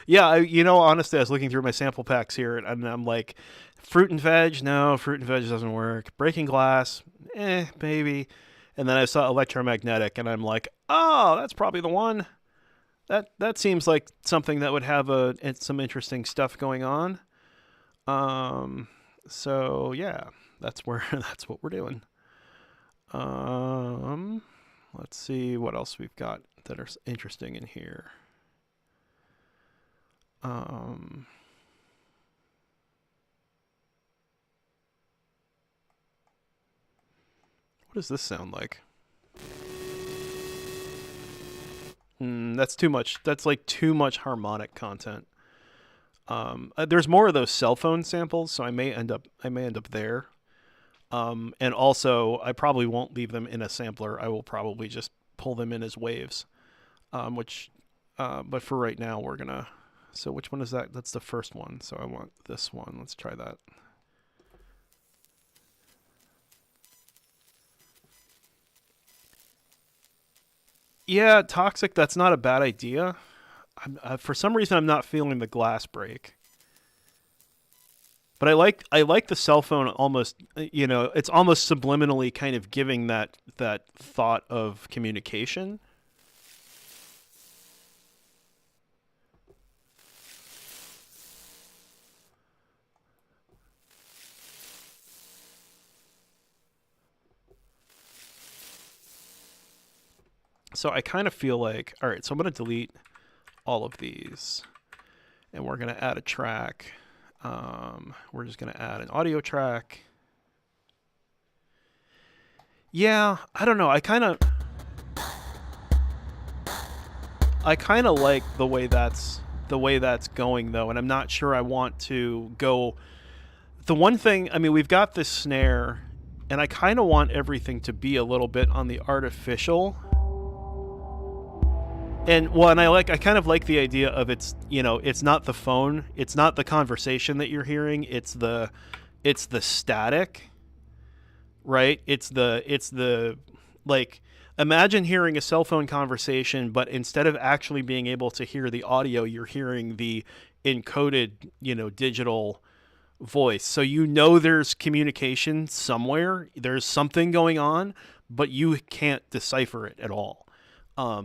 Yeah, honestly, I was looking through my sample packs here, and I'm like, fruit and veg? No, fruit and veg doesn't work. Breaking glass? Maybe. And then I saw electromagnetic, and I'm like, oh, that's probably the one. That seems like something that would have some interesting stuff going on. So yeah, that's what we're doing. Let's see what else we've got that are interesting in here. What does this sound like? That's too much. That's like too much harmonic content. There's more of those cell phone samples, so I may end up there. And also, I probably won't leave them in a sampler. I will probably just pull them in as waves. Which, but for right now, we're gonna. So which one is that? That's the first one. So I want this one. Let's try that. Yeah, toxic. That's not a bad idea. For some reason, I'm not feeling the glass break. But I like the cell phone almost. It's almost subliminally kind of giving that thought of communication. So I kind of feel like, all right, so I'm going to delete all of these, and we're going to add a track. We're just going to add an audio track. Yeah, I don't know. I kind of like the way that's going though, and I'm not sure I want to go. The one thing, I mean, we've got this snare, and I kind of want everything to be a little bit on the artificial. And well, and I kind of like the idea of it's not the phone, it's not the conversation that you're hearing, it's the static, right? It's the like, imagine hearing a cell phone conversation, but instead of actually being able to hear the audio, you're hearing the encoded, digital voice. So there's communication somewhere, there's something going on, but you can't decipher it at all.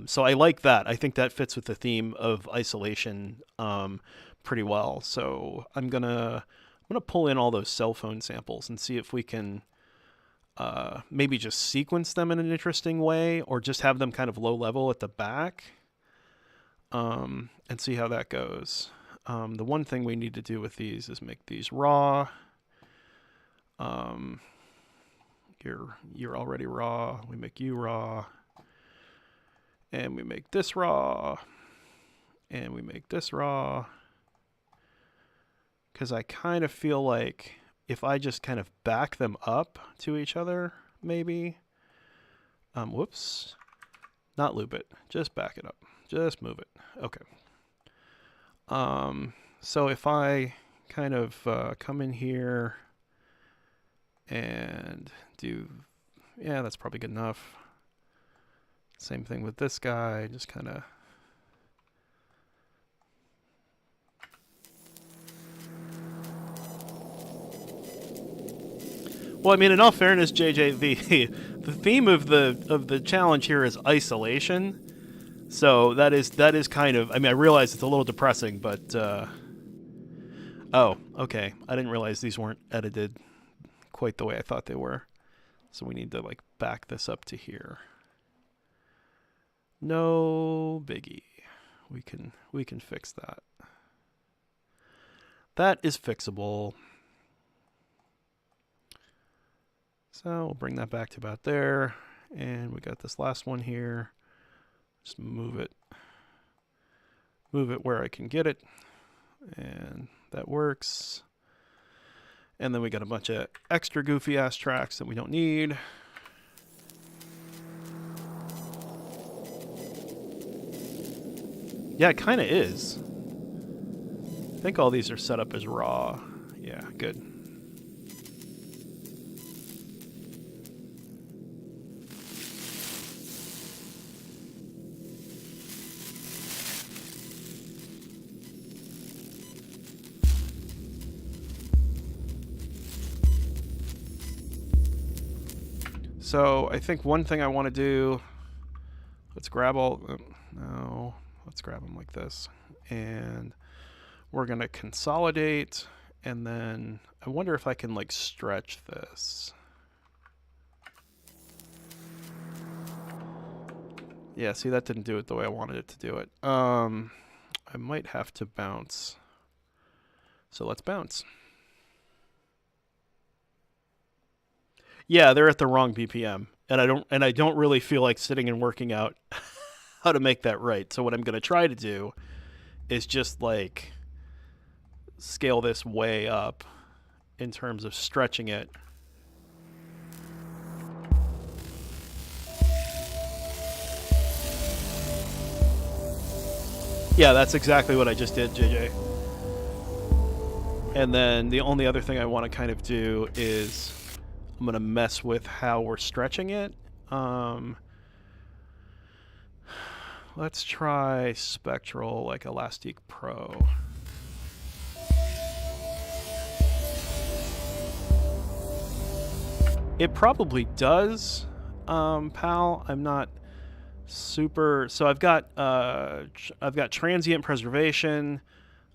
So I like that. I think that fits with the theme of isolation pretty well. So I'm gonna pull in all those cell phone samples and see if we can maybe just sequence them in an interesting way, or just have them kind of low level at the back, and see how that goes. The one thing we need to do with these is make these raw. You're already raw. We make you raw. And we make this raw. And we make this raw. Because I kind of feel like if I just kind of back them up to each other, maybe. Whoops. Not loop it. Just back it up. Just move it. Okay. So if I kind of come in here and do, yeah, that's probably good enough. Same thing with this guy, just kind of. Well, I mean, in all fairness, JJ, the theme of the challenge here is isolation. So that is kind of. I mean, I realize it's a little depressing, but oh, okay. I didn't realize these weren't edited quite the way I thought they were. So we need to like back this up to here. No biggie. We can fix that. That is fixable. So we'll bring that back to about there. And we got this last one here. Just move it where I can get it. And that works. And then we got a bunch of extra goofy ass tracks that we don't need. Yeah, it kind of is. I think all these are set up as raw. Yeah, good. So I think one thing I want to do, let's grab all, no, let's grab them like this. And we're going to consolidate. And then I wonder if I can like stretch this. Yeah, see, that didn't do it the way I wanted it to do it. I might have to bounce. So let's bounce. Yeah, they're at the wrong BPM, and I don't really feel like sitting and working out how to make that right. So what I'm going to try to do is just like scale this way up in terms of stretching it. Yeah, that's exactly what I just did, JJ. And then the only other thing I want to kind of do is I'm going to mess with how we're stretching it. Let's try Spectral, like Elastic Pro. It probably does, pal. I'm not super. So I've got transient preservation.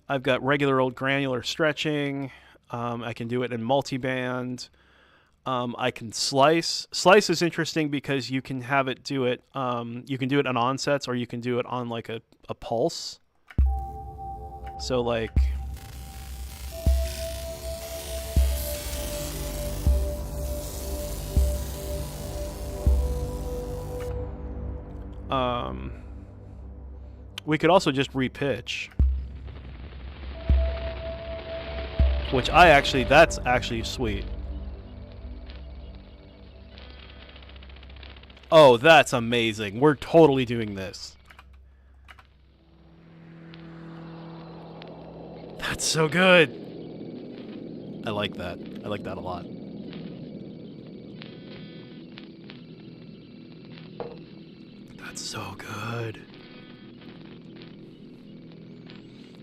I've got regular old granular stretching. I can do it in multiband. I can slice. Slice is interesting because you can have it do it. You can do it on onsets, or you can do it on like a pulse. So like. We could also just repitch. Which that's actually sweet. Oh, that's amazing. We're totally doing this. That's so good. I like that. I like that a lot. That's so good.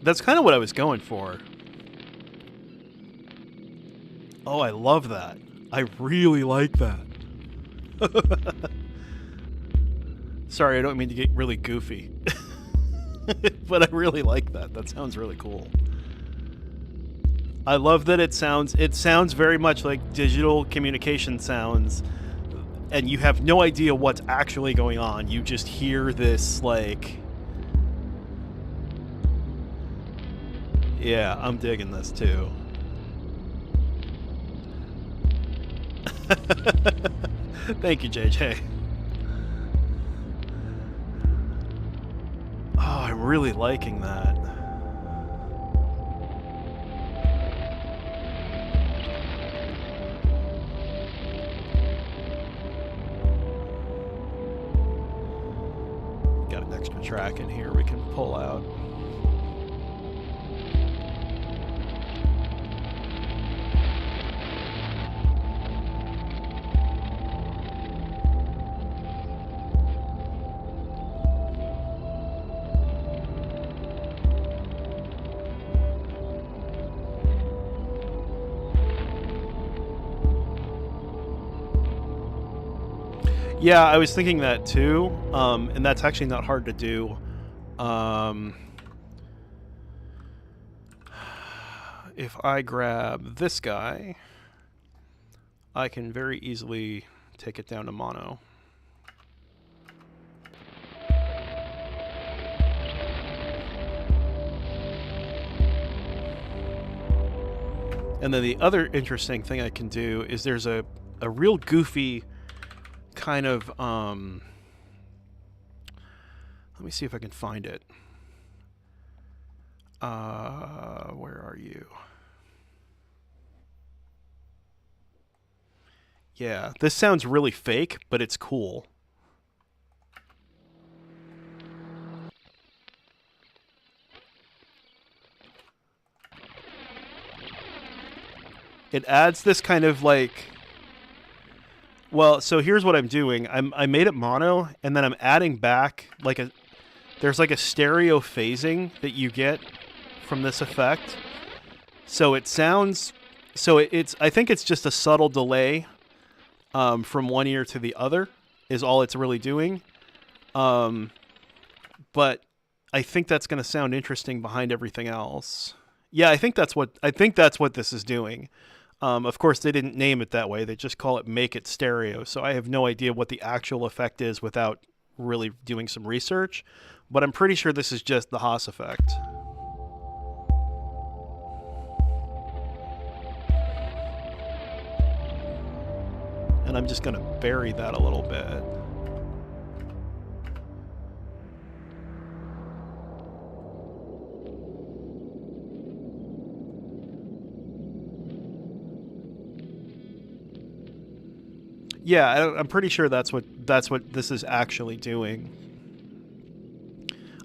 That's kind of what I was going for. Oh, I love that. I really like that. Sorry, I don't mean to get really goofy. But I really like that. That sounds really cool. I love that it sounds very much like digital communication sounds, and you have no idea what's actually going on. You just hear this, like... Yeah, I'm digging this too. Thank you, JJ. Oh, I'm really liking that. Got an extra track in here we can pull out. Yeah, I was thinking that too, and that's actually not hard to do. If I grab this guy, I can very easily take it down to mono. And then the other interesting thing I can do is there's a real goofy kind of let me see if I can find it. Where are you? Yeah, this sounds really fake, but it's cool. It adds this kind of like... Well, so here's what I'm doing. I made it mono, and then I'm adding back like there's like a stereo phasing that you get from this effect. So it sounds, I think it's just a subtle delay from one ear to the other is all it's really doing. But I think that's going to sound interesting behind everything else. Yeah, I think that's what this is doing. Of course, they didn't name it that way. They just call it Make It Stereo. So I have no idea what the actual effect is without really doing some research. But I'm pretty sure this is just the Haas effect. And I'm just going to vary that a little bit. Yeah, I'm pretty sure that's what this is actually doing.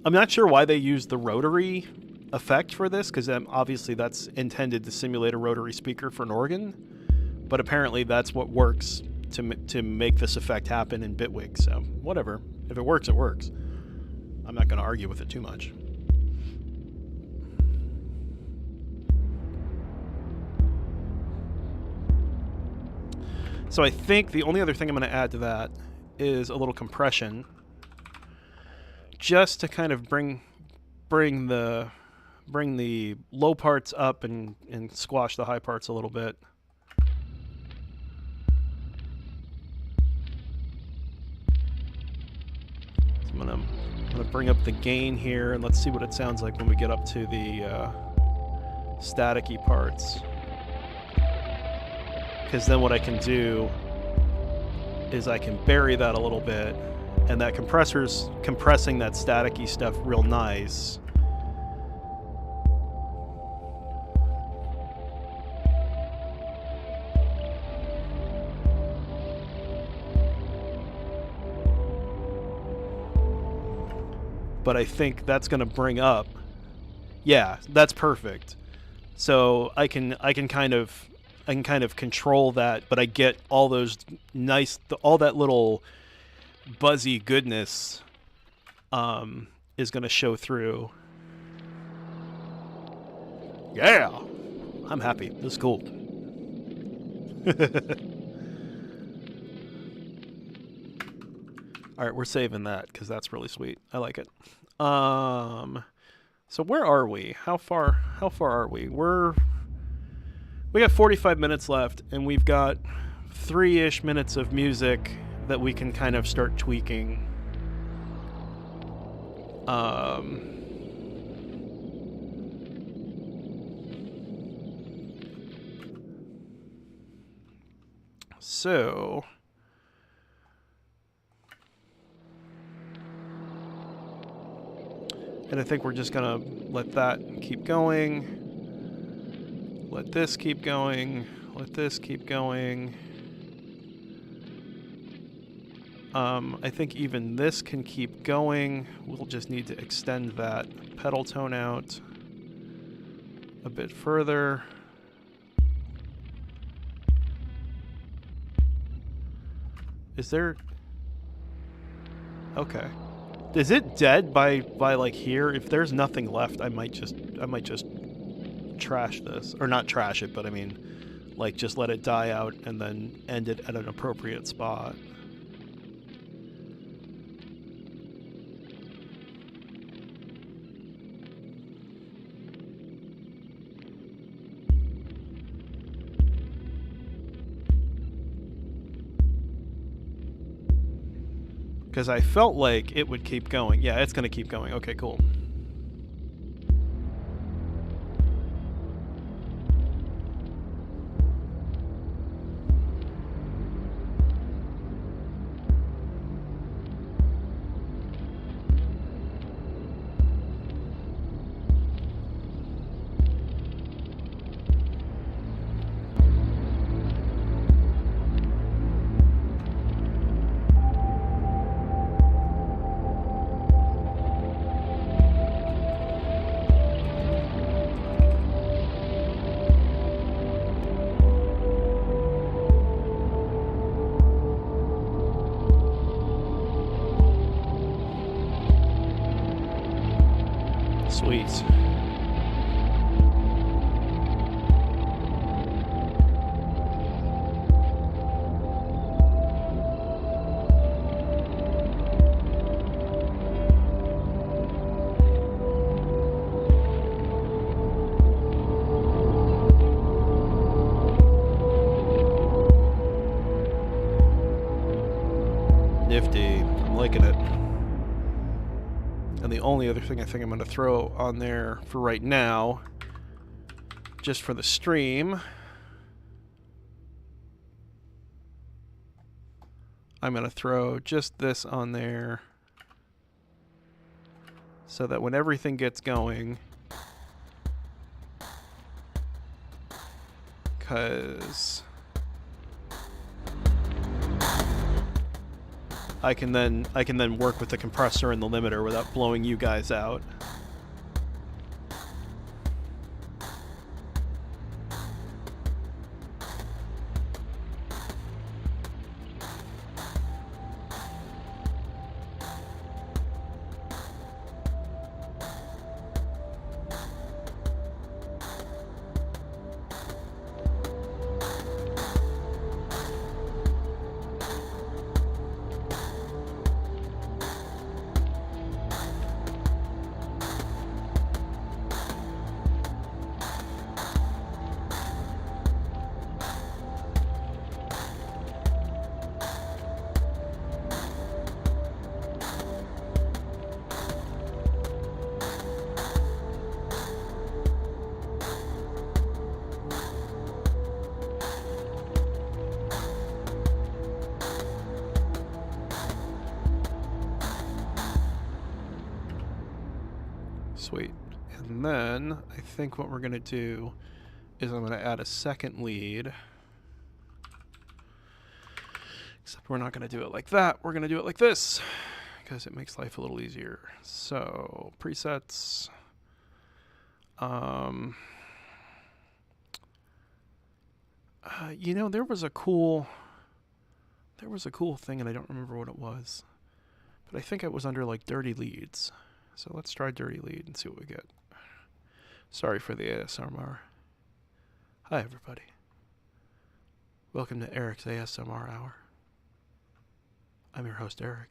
I'm not sure why they use the rotary effect for this, because obviously that's intended to simulate a rotary speaker for an organ, but apparently that's what works to make this effect happen in Bitwig. So whatever, if it works, it works. I'm not going to argue with it too much. So I think the only other thing I'm going to add to that is a little compression, just to kind of bring the low parts up and squash the high parts a little bit. So I'm gonna bring up the gain here, and let's see what it sounds like when we get up to the staticky parts. Because then what I can do is I can bury that a little bit, and that compressor's compressing that staticky stuff real nice. But I think that's going to bring up, yeah, that's perfect. So I can kind of control that, but I get all those nice, all that little buzzy goodness is going to show through. Yeah, I'm happy. This is cool. All right, we're saving that because that's really sweet. I like it. So where are we? How far are we? We got 45 minutes left, and we've got 3-ish minutes of music that we can kind of start tweaking. So and I think we're just gonna let that keep going. Let this keep going. Let this keep going. I think even this can keep going. We'll just need to extend that pedal tone out a bit further. Is there... Okay. Is it dead by like here? If there's nothing left, I might just trash this, or not trash it, but I mean, like, just let it die out and then end it at an appropriate spot. Because I felt like it would keep going. Yeah, it's going to keep going. Okay, cool. Sweet. Nifty. I'm liking it. And the only other thing I think I'm going to throw on there for right now, just for the stream, I'm going to throw just this on there so that when everything gets going, because I can then work with the compressor and the limiter without blowing you guys out. Sweet. And then I think what we're going to do is I'm going to add a second lead. Except we're not going to do it like that. We're going to do it like this because it makes life a little easier. So presets. You know, there was a cool thing and I don't remember what it was. But I think it was under like dirty leads. So let's try dirty lead and see what we get. Sorry for the ASMR. Hi everybody. Welcome to Eric's ASMR Hour. I'm your host, Eric.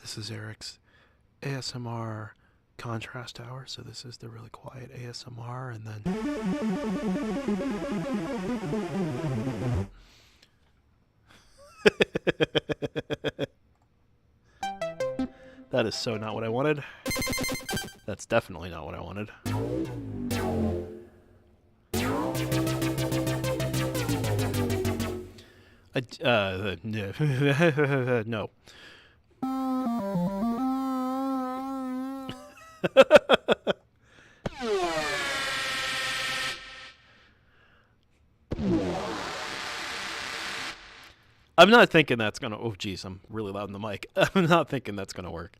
This is Eric's ASMR contrast hour, so this is the really quiet ASMR, and then that is so not what I wanted. That's definitely not what I wanted. No. I'm not thinking that's gonna. Oh, geez, I'm really loud in the mic. I'm not thinking that's gonna work.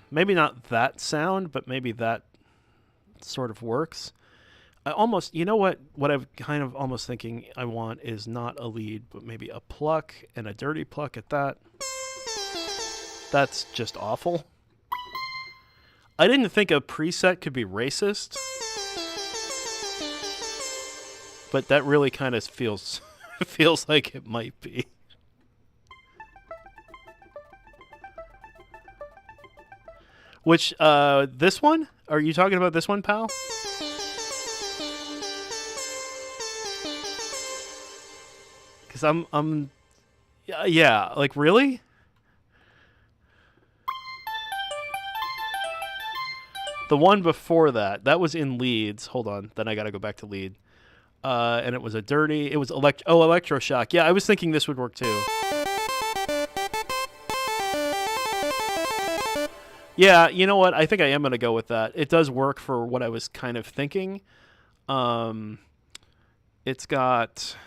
Maybe not that sound, but maybe that sort of works. I almost, you know what I'm kind of almost thinking I want is not a lead, but maybe a pluck and a dirty pluck at that. That's just awful. I didn't think a preset could be racist, but that really kind of feels like it might be. Which, this one? Are you talking about this one, pal? Because yeah, like, really? The one before that was in leads. Hold on, then I gotta go back to lead. And it was a dirty, it was electroshock. Yeah, I was thinking this would work too. Yeah, you know what? I think I am going to go with that. It does work for what I was kind of thinking. It's got...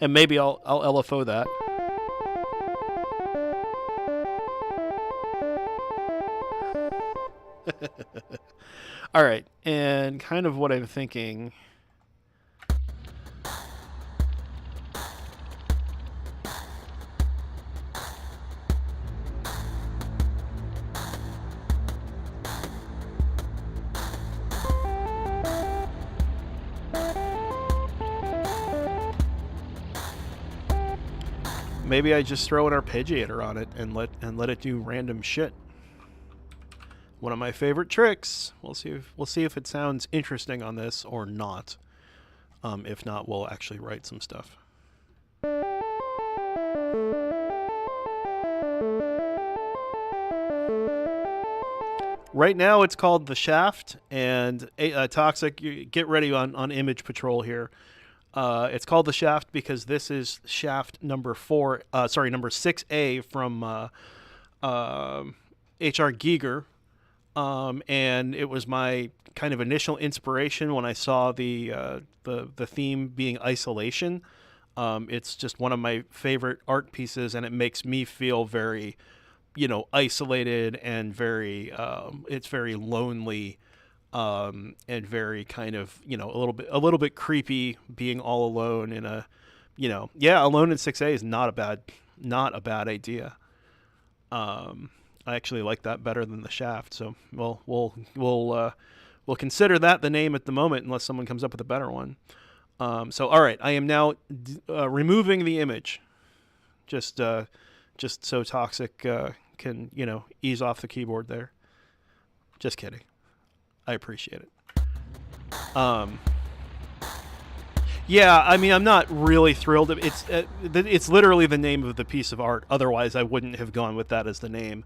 And maybe I'll LFO that. All right, and kind of what I'm thinking... Maybe I just throw an arpeggiator on it and let it do random shit. One of my favorite tricks. We'll see if it sounds interesting on this or not. If not, we'll actually write some stuff. Right now, it's called The Shaft, and Toxic, you get ready on Image Patrol here. It's called The Shaft because this is shaft number 6A from H.R. Giger. And it was my kind of initial inspiration when I saw the theme being isolation. It's just one of my favorite art pieces, and it makes me feel very, isolated and very. It's very lonely, and very kind of a little bit creepy, being all alone in a, alone in 6A is not a bad idea. I actually like that better than The Shaft, so we'll consider that the name at the moment, unless someone comes up with a better one. So all right, I am now removing the image, just so Toxic can ease off the keyboard there. Just kidding. I appreciate it. Yeah, I mean, I'm not really thrilled. It's literally the name of the piece of art. Otherwise, I wouldn't have gone with that as the name.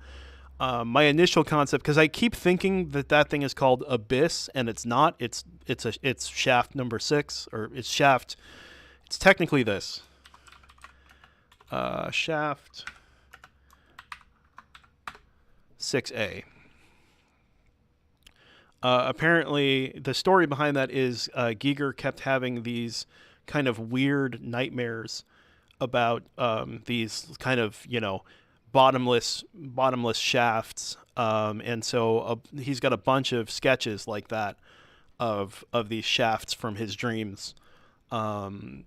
My initial concept, because I keep thinking that thing is called Abyss, and it's not. It's shaft number 6, or it's shaft. It's technically this. Shaft 6A. Apparently, the story behind that is Giger kept having these kind of weird nightmares about these kind of bottomless shafts, and so he's got a bunch of sketches like that of these shafts from his dreams. So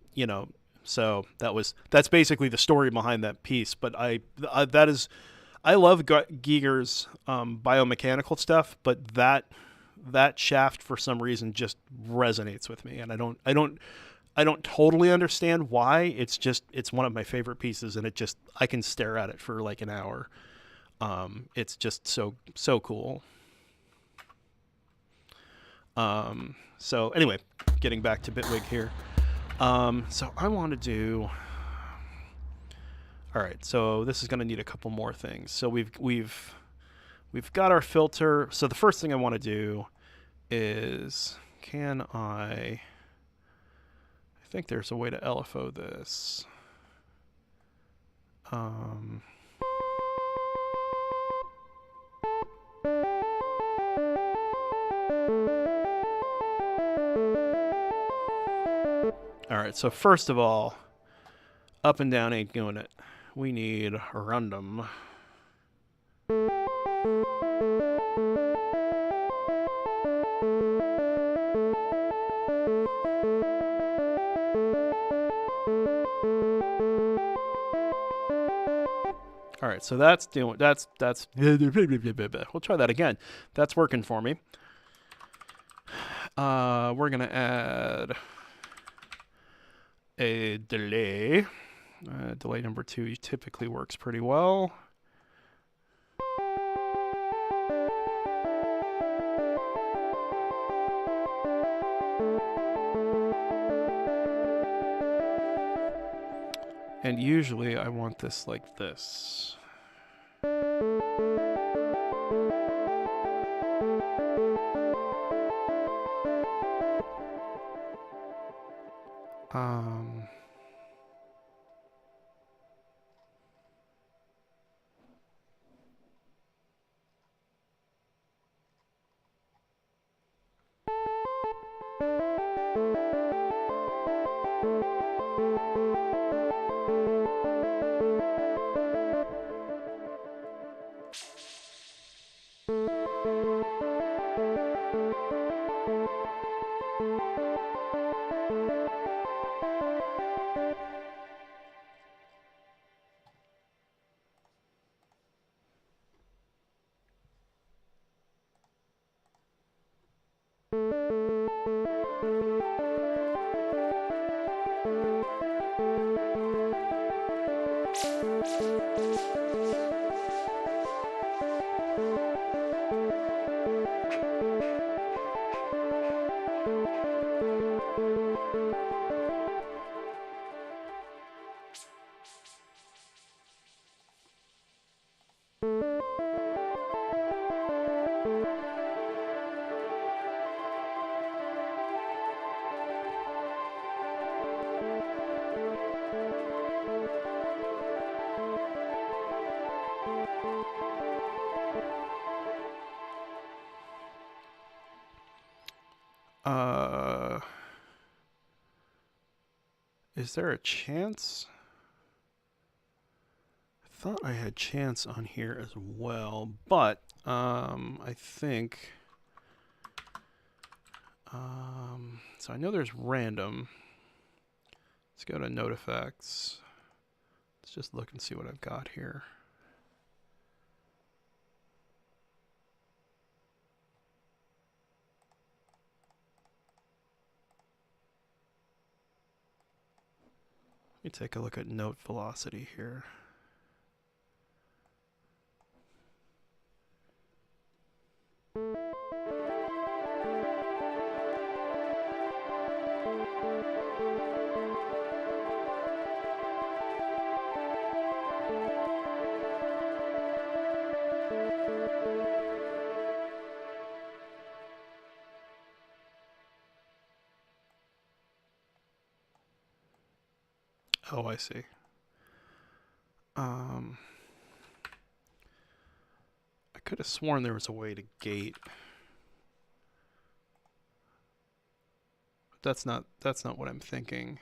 that's basically the story behind that piece. But I love Giger's biomechanical stuff, but that shaft for some reason just resonates with me, and I don't totally understand why. It's one of my favorite pieces, and I can stare at it for like an hour. It's just so cool. So anyway, getting back to Bitwig here. So I want to do. All right, so this is going to need a couple more things. So we've got our filter. So the first thing I want to do is, I think there's a way to LFO this. All right, so first of all, up and down ain't doing it. We need random. All right, so that's we'll try that again. That's working for me. We're gonna add a delay. Delay number 2 typically works pretty well. And usually I want this like this. Is there a chance? I thought I had chance on here as well, but I think so I know there's random. Let's go to note effects. Let's just look and see what I've got here. Let me take a look at note velocity here. Oh, I see. I could have sworn there was a way to gate. But that's not what I'm thinking.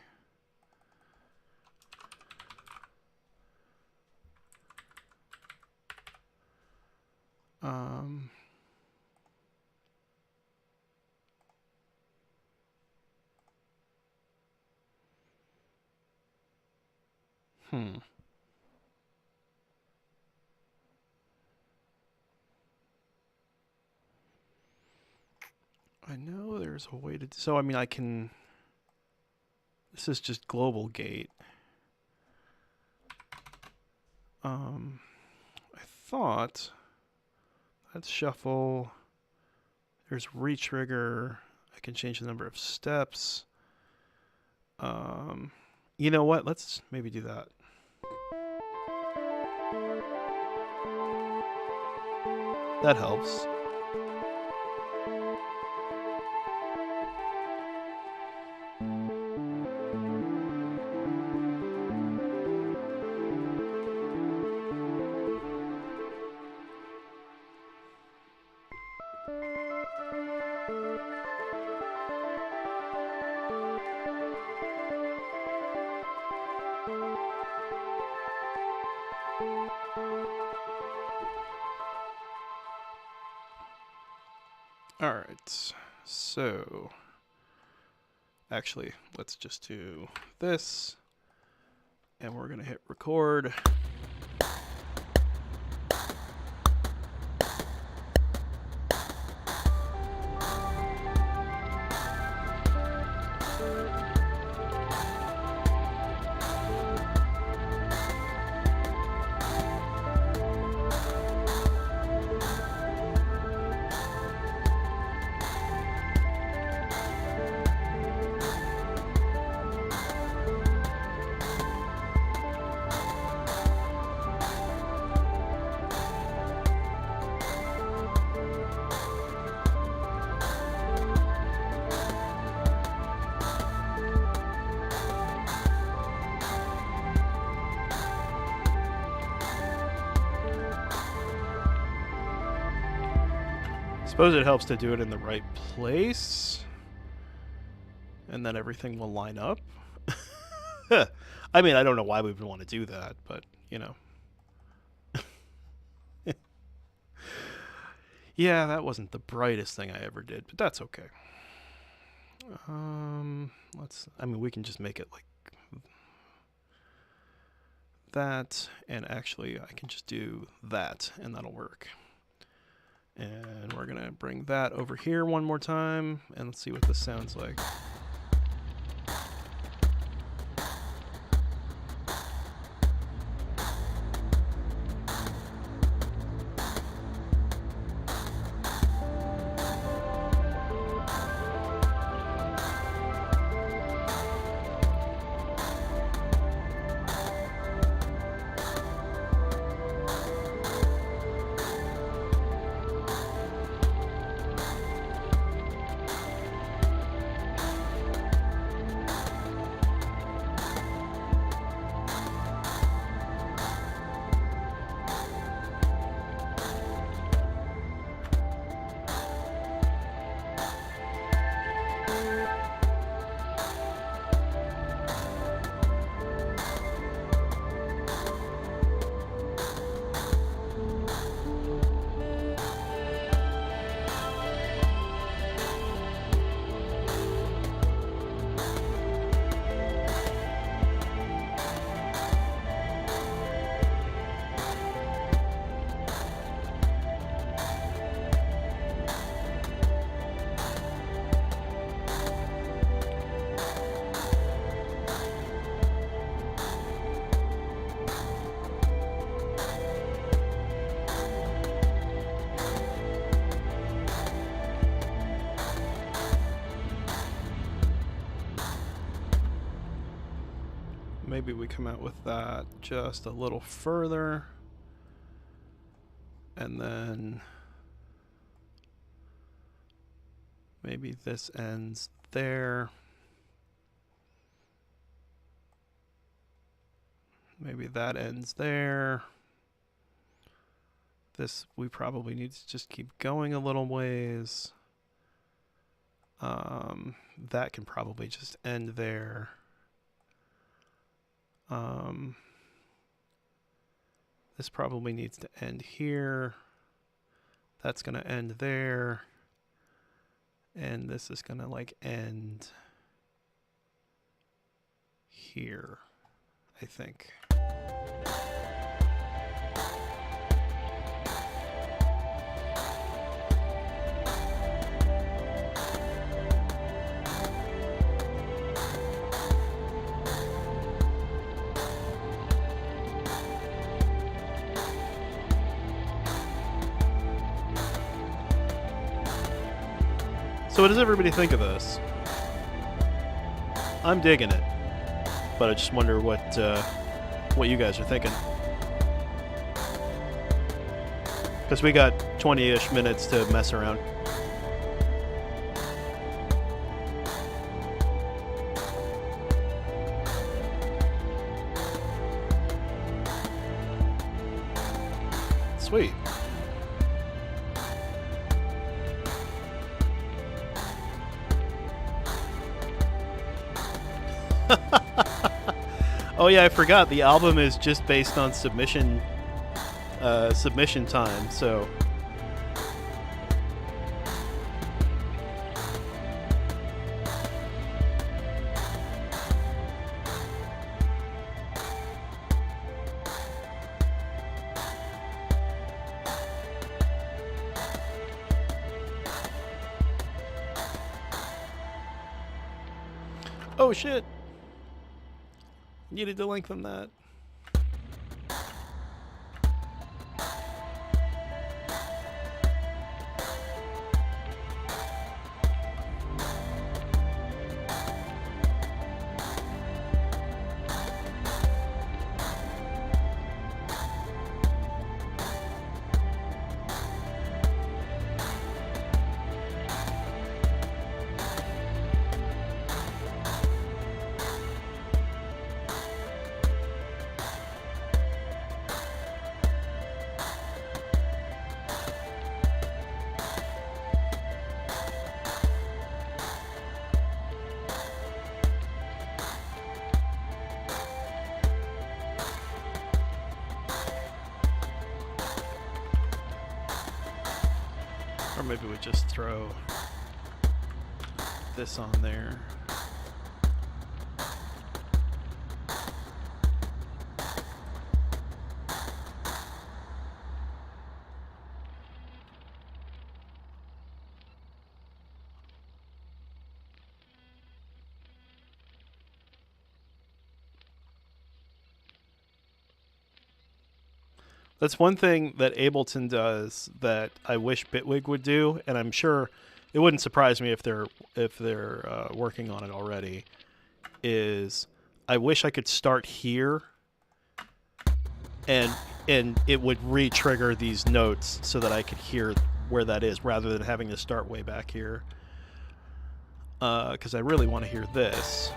I know there's a way to... So, I mean, I can... This is just global gate. I thought... That's shuffle. There's retrigger. I can change the number of steps. You know what? Let's maybe do that. That helps. Alright, so actually let's just do this and we're gonna hit record. Suppose it helps to do it in the right place, and then everything will line up. I mean, I don't know why we would want to do that, but, you know. Yeah, that wasn't the brightest thing I ever did, but that's okay. I mean, we can just make it like that, and actually I can just do that, and that'll work. And we're gonna bring that over here one more time, and let's see what this sounds like. maybe we come out with that just a little further. And then maybe this ends there. Maybe that ends there. This, we probably need to just keep going a little ways. That can probably just end there. This probably needs to end here. That's going to end there. And this is going to like end here, I think. So what does everybody think of this? I'm digging it, but I just wonder what you guys are thinking. Because we got 20-ish minutes to mess around. Sweet. Oh yeah, I forgot. The album is just based on submission time, so oh shit. Needed to lengthen that. Or maybe we just throw this on there. That's one thing that Ableton does that I wish Bitwig would do, and I'm sure it wouldn't surprise me if they're working on it already. Is I wish I could start here, and it would re-trigger these notes so that I could hear where that is, rather than having to start way back here. Because I really want to hear this.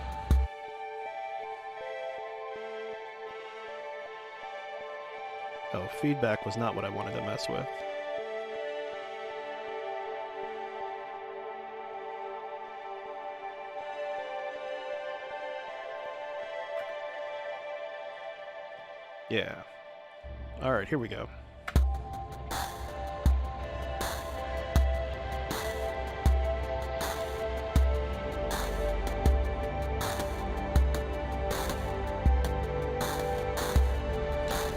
Oh, feedback was not what I wanted to mess with. Yeah. All right, here we go.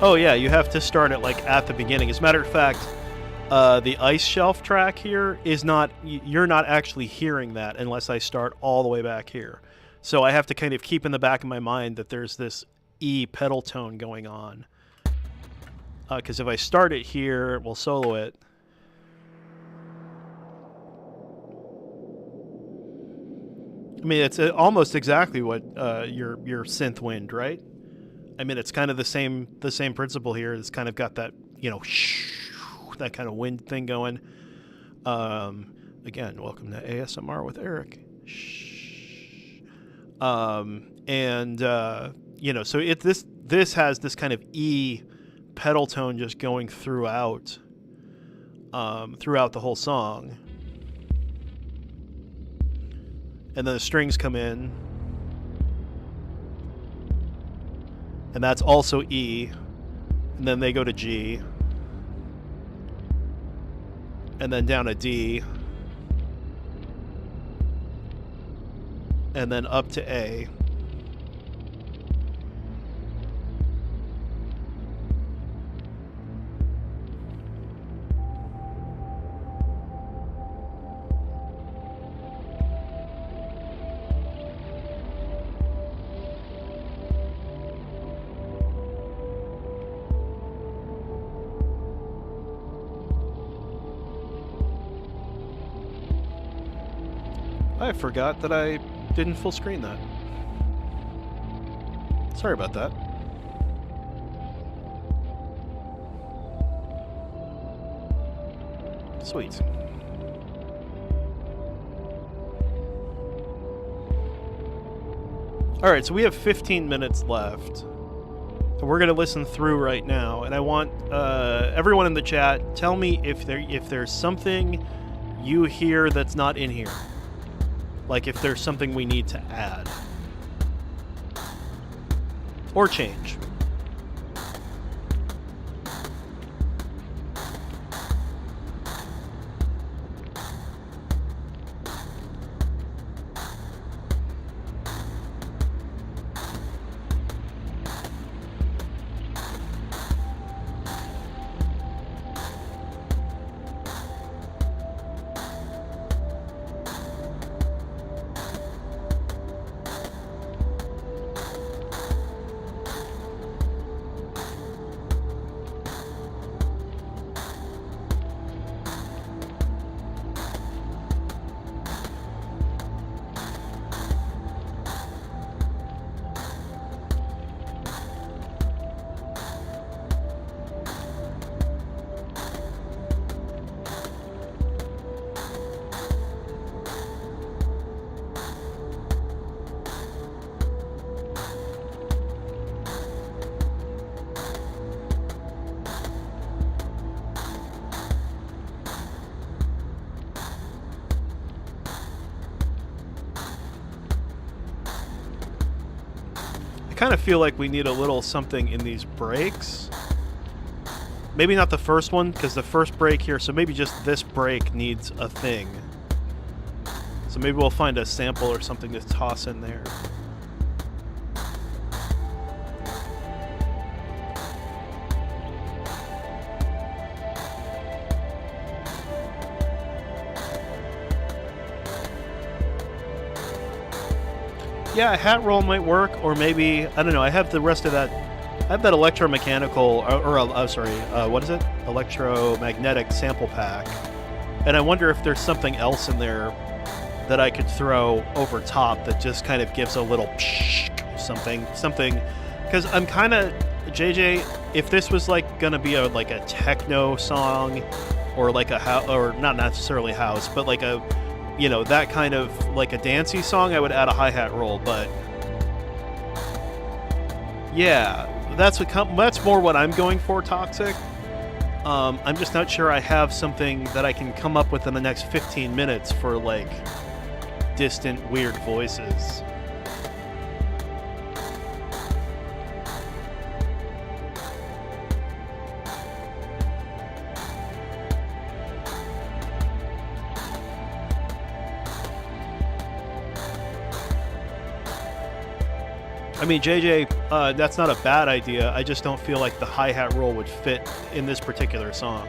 Oh yeah, you have to start it like at the beginning. As a matter of fact, the ice shelf track here is not, you're not actually hearing that unless I start all the way back here. So I have to kind of keep in the back of my mind that there's this E pedal tone going on. Because if I start it here, we'll solo it. I mean, it's almost exactly what your synth wind, right? I mean, it's kind of the same principle here. It's kind of got that, that kind of wind thing going. Again, welcome to ASMR with Eric. So this has this kind of E pedal tone just going throughout the whole song. And then the strings come in. And that's also E. And then they go to G. And then down to D. And then up to A. I forgot that I didn't full screen that. Sorry about that. Sweet. Alright, so we have 15 minutes left. And we're going to listen through right now. And I want everyone in the chat, tell me if there's something you hear that's not in here. Like if there's something we need to add. Or change. I kind of feel like we need a little something in these breaks. Maybe not the first one, because the first break here, so maybe just this break needs a thing. So maybe we'll find a sample or something to toss in there. Yeah, a hat roll might work, or maybe, I don't know, I have the rest of that, I have that electromechanical, what is it? Electromagnetic sample pack. And I wonder if there's something else in there that I could throw over top that just kind of gives a little something, because I'm kind of, JJ, if this was like going to be like a techno song, or like or not necessarily house, but like a, that kind of like a dancey song, I would add a hi-hat roll, but yeah, that's more what I'm going for, Toxic. I'm just not sure I have something that I can come up with in the next 15 minutes for like distant, weird voices. I mean, JJ, that's not a bad idea. I just don't feel like the hi-hat roll would fit in this particular song.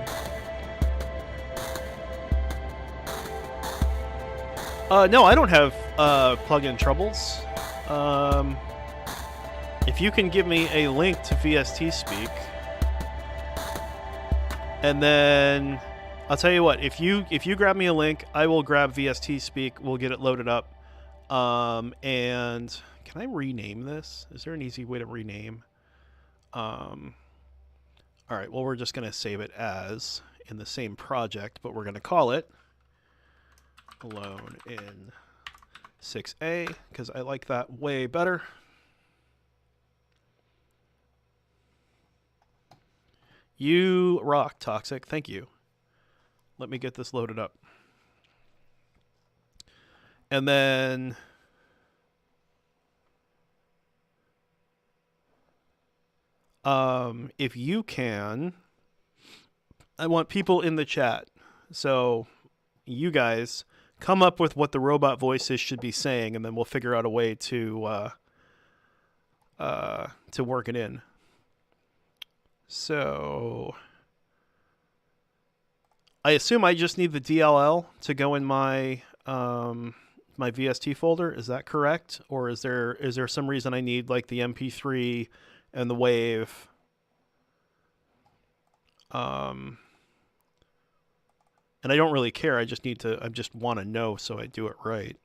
No, I don't have plugin troubles. If you can give me a link to VST Speak, and then I'll tell you what, if you grab me a link, I will grab VST Speak. We'll get it loaded up. And can I rename this? Is there an easy way to rename? All right, well, we're just going to save it as in the same project, but we're going to call it Alone in 6A because I like that way better. You rock, Toxic. Thank you. Let me get this loaded up. And then if you can, I want people in the chat. So you guys come up with what the robot voices should be saying, and then we'll figure out a way to work it in. So I assume I just need the DLL to go in my my VST folder. Is that correct, or is there some reason I need like the MP3 and the wave? And I don't really care. I just want to know so I do it right.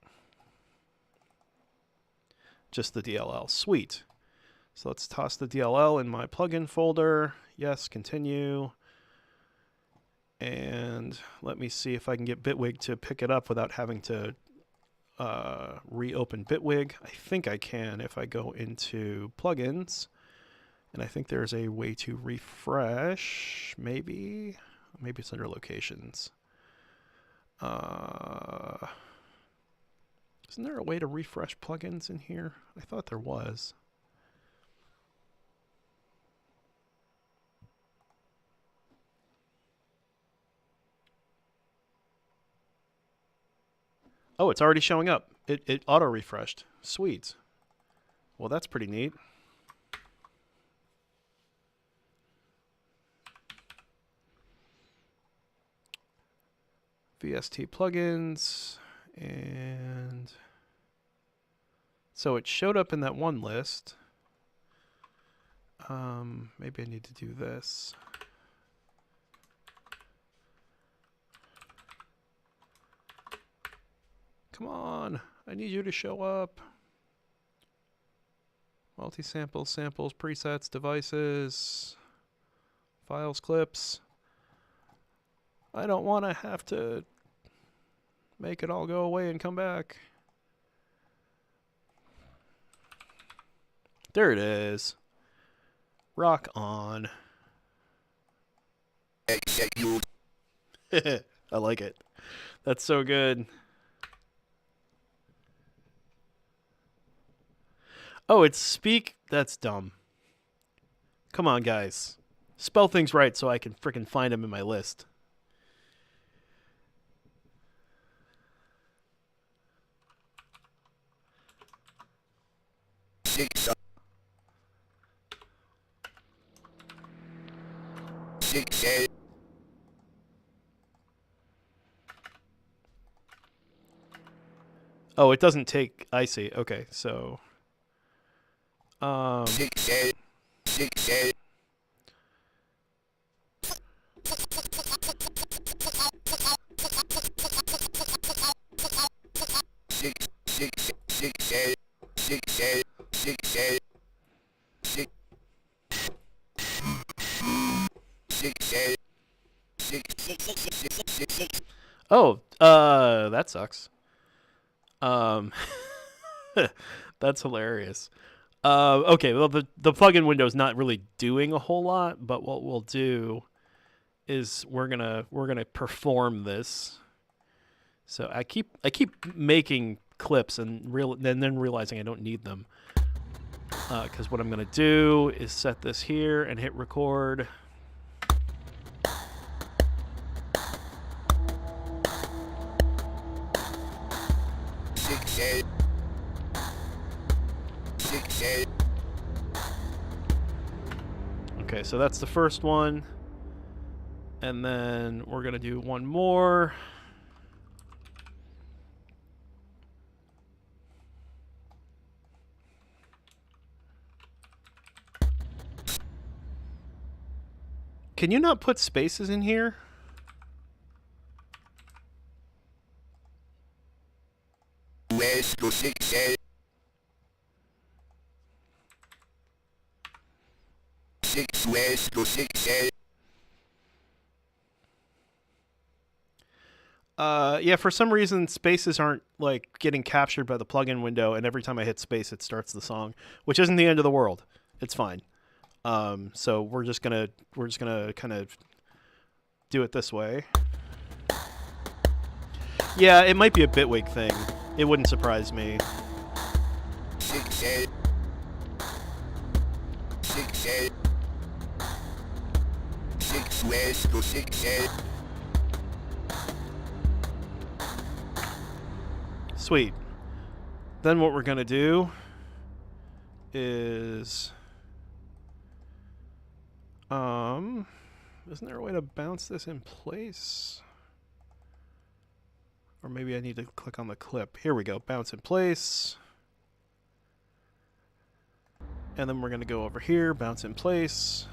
Just the DLL. Sweet. So let's toss the DLL in my plugin folder. Yes, continue. And let me see if I can get Bitwig to pick it up without having to reopen Bitwig. I think I can if I go into plugins. And I think there's a way to refresh, maybe. Maybe it's under locations. Isn't there a way to refresh plugins in here? I thought there was. Oh, it's already showing up. It auto-refreshed. Sweet. Well, that's pretty neat. VST plugins, and so it showed up in that one list. Maybe I need to do this. Come on, I need you to show up. Multi-samples, samples, presets, devices, files, clips. I don't want to have to make it all go away and come back. There it is. Rock on. Execute. I like it. That's so good. Oh, it's speak. That's dumb. Come on, guys. Spell things right so I can frickin' find them in my list. Oh, it doesn't take. I see. Okay, so. Oh, that sucks. That's hilarious. Okay, well the plugin window is not really doing a whole lot, but what we'll do is we're gonna perform this. So I keep making clips and then realizing I don't need them. Because what I'm gonna do is set this here and hit record. Okay, so that's the first one. And then we're going to do one more. Can you not put spaces in here? 6 west to 6A. Yeah, for some reason, spaces aren't like getting captured by the plugin window, and every time I hit space, it starts the song, which isn't the end of the world. It's fine. So we're just gonna kind of do it this way. Yeah, it might be a Bitwig thing. It wouldn't surprise me. 6A. 6A. 6 west to 6A. Sweet. Then what we're going to do is... isn't there a way to bounce this in place? Or maybe I need to click on the clip. Here we go. Bounce in place. And then we're going to go over here. Bounce in place.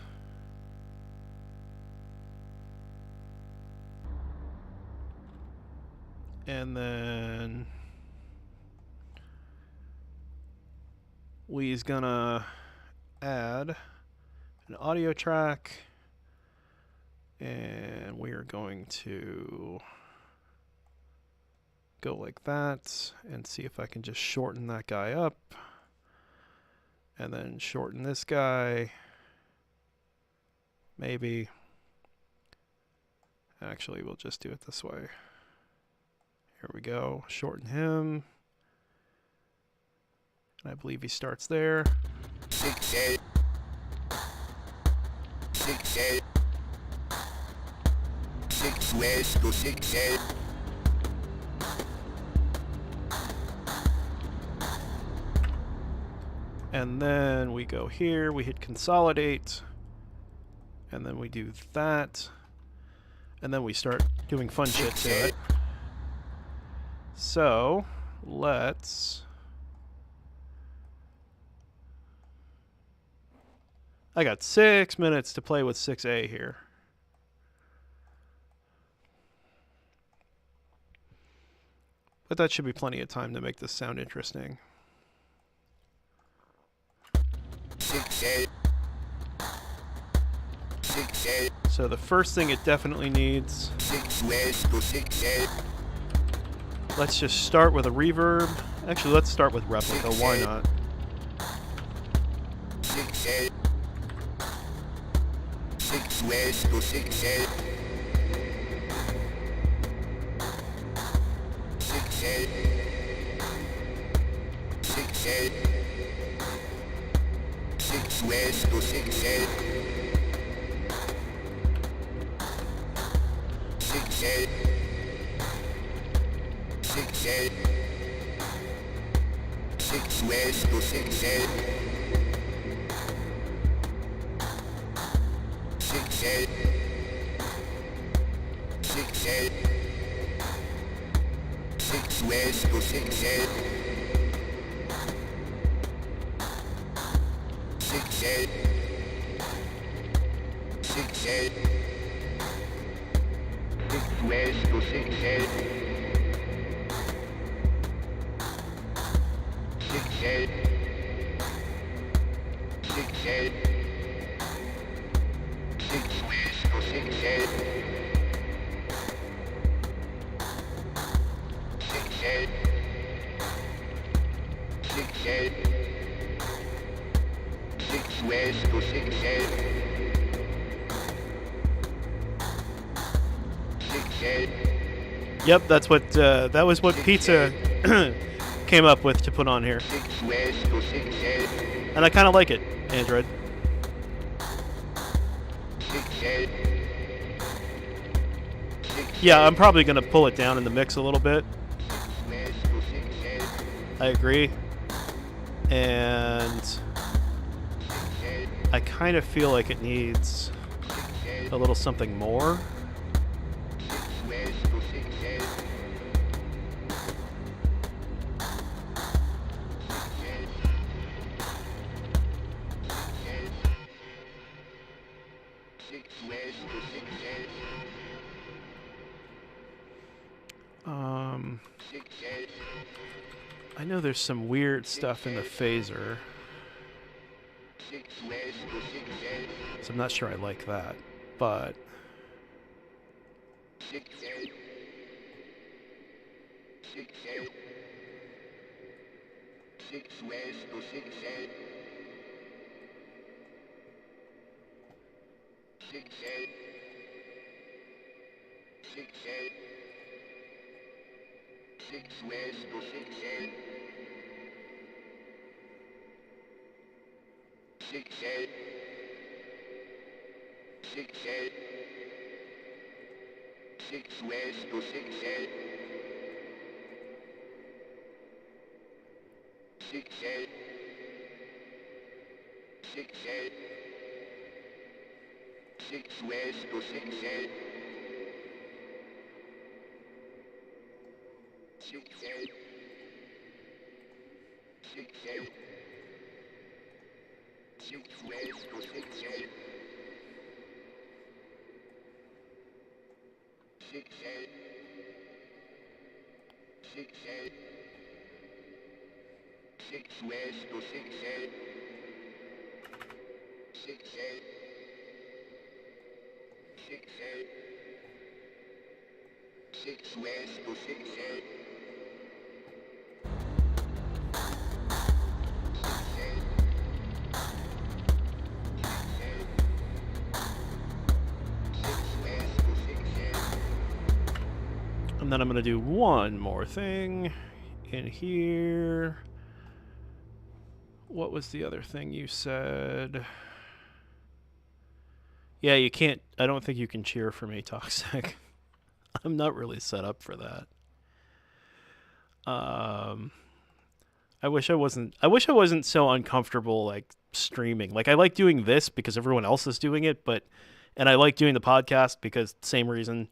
And then... We's gonna add an audio track, and we are going to go like that and see if I can just shorten that guy up, and then shorten this guy, maybe. Actually, we'll just do it this way. Here we go, shorten him. I believe he starts there. 6A. 6A. 6 west to 6A. And then we go here, we hit consolidate, and then we do that, and then we start doing fun shit to it. So, let's... I got 6 minutes to play with 6A here. But that should be plenty of time to make this sound interesting. 6A. 6A. So the first thing it definitely needs... 6 west to 6A. Let's just start with a reverb. Actually, let's start with replica. Why not? 6A. 6 west to 6A. 6A. 6A. 6 west to 6A. 6A. 6A. 6 west to 6A. 6A. 6A. 6 west to 6A. 6A. 6A. 6 west to 6A. 6A. 6A. 6 west to 6A. 6A. 6A. 6 west to 6A. 6A. Yep, that's what that was what Pizza came up with to put on here. 6 west to 6A. And I kind of like it, Android. 6A. Yeah, I'm probably going to pull it down in the mix a little bit. West to 6A. I agree. And I kind of feel like it needs a little something more. West to 6A. I know there's some weird stuff in the phaser. 6 west to 6A. I'm not sure I like that, but 6 head, 6 head, 6 west to 6 head, 6 head, 6 head, 6 west to 6 head, 6 head, 6 head, 6 west to 6 head, 6 head, 6 head, 6 west to 6 head, 6 head, 6 head, 6 west to 6 head, 6 head, 6 head, 6 west to 6 head, 6 head, 6 head, 6 west to 6 head, 6 head, 6 head, 6 west to 6 head, and then I'm going to do one more thing in here. What was the other thing you said? Yeah, you can't. I don't think you can cheer for me, Toxic. I'm not really set up for that. I wish I wasn't. I wish I wasn't so uncomfortable like streaming. Like I like doing this because everyone else is doing it, and I like doing the podcast because same reason.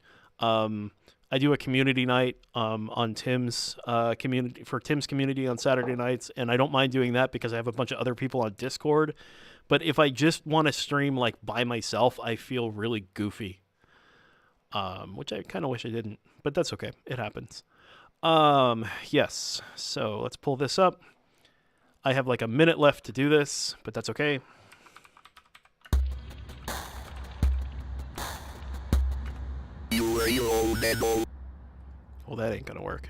I do a community night on Tim's community on Saturday nights, and I don't mind doing that because I have a bunch of other people on Discord. But if I just want to stream like by myself, I feel really goofy, which I kind of wish I didn't. But that's okay; it happens. Yes. So let's pull this up. I have like a minute left to do this, but that's okay. Well, that ain't gonna work.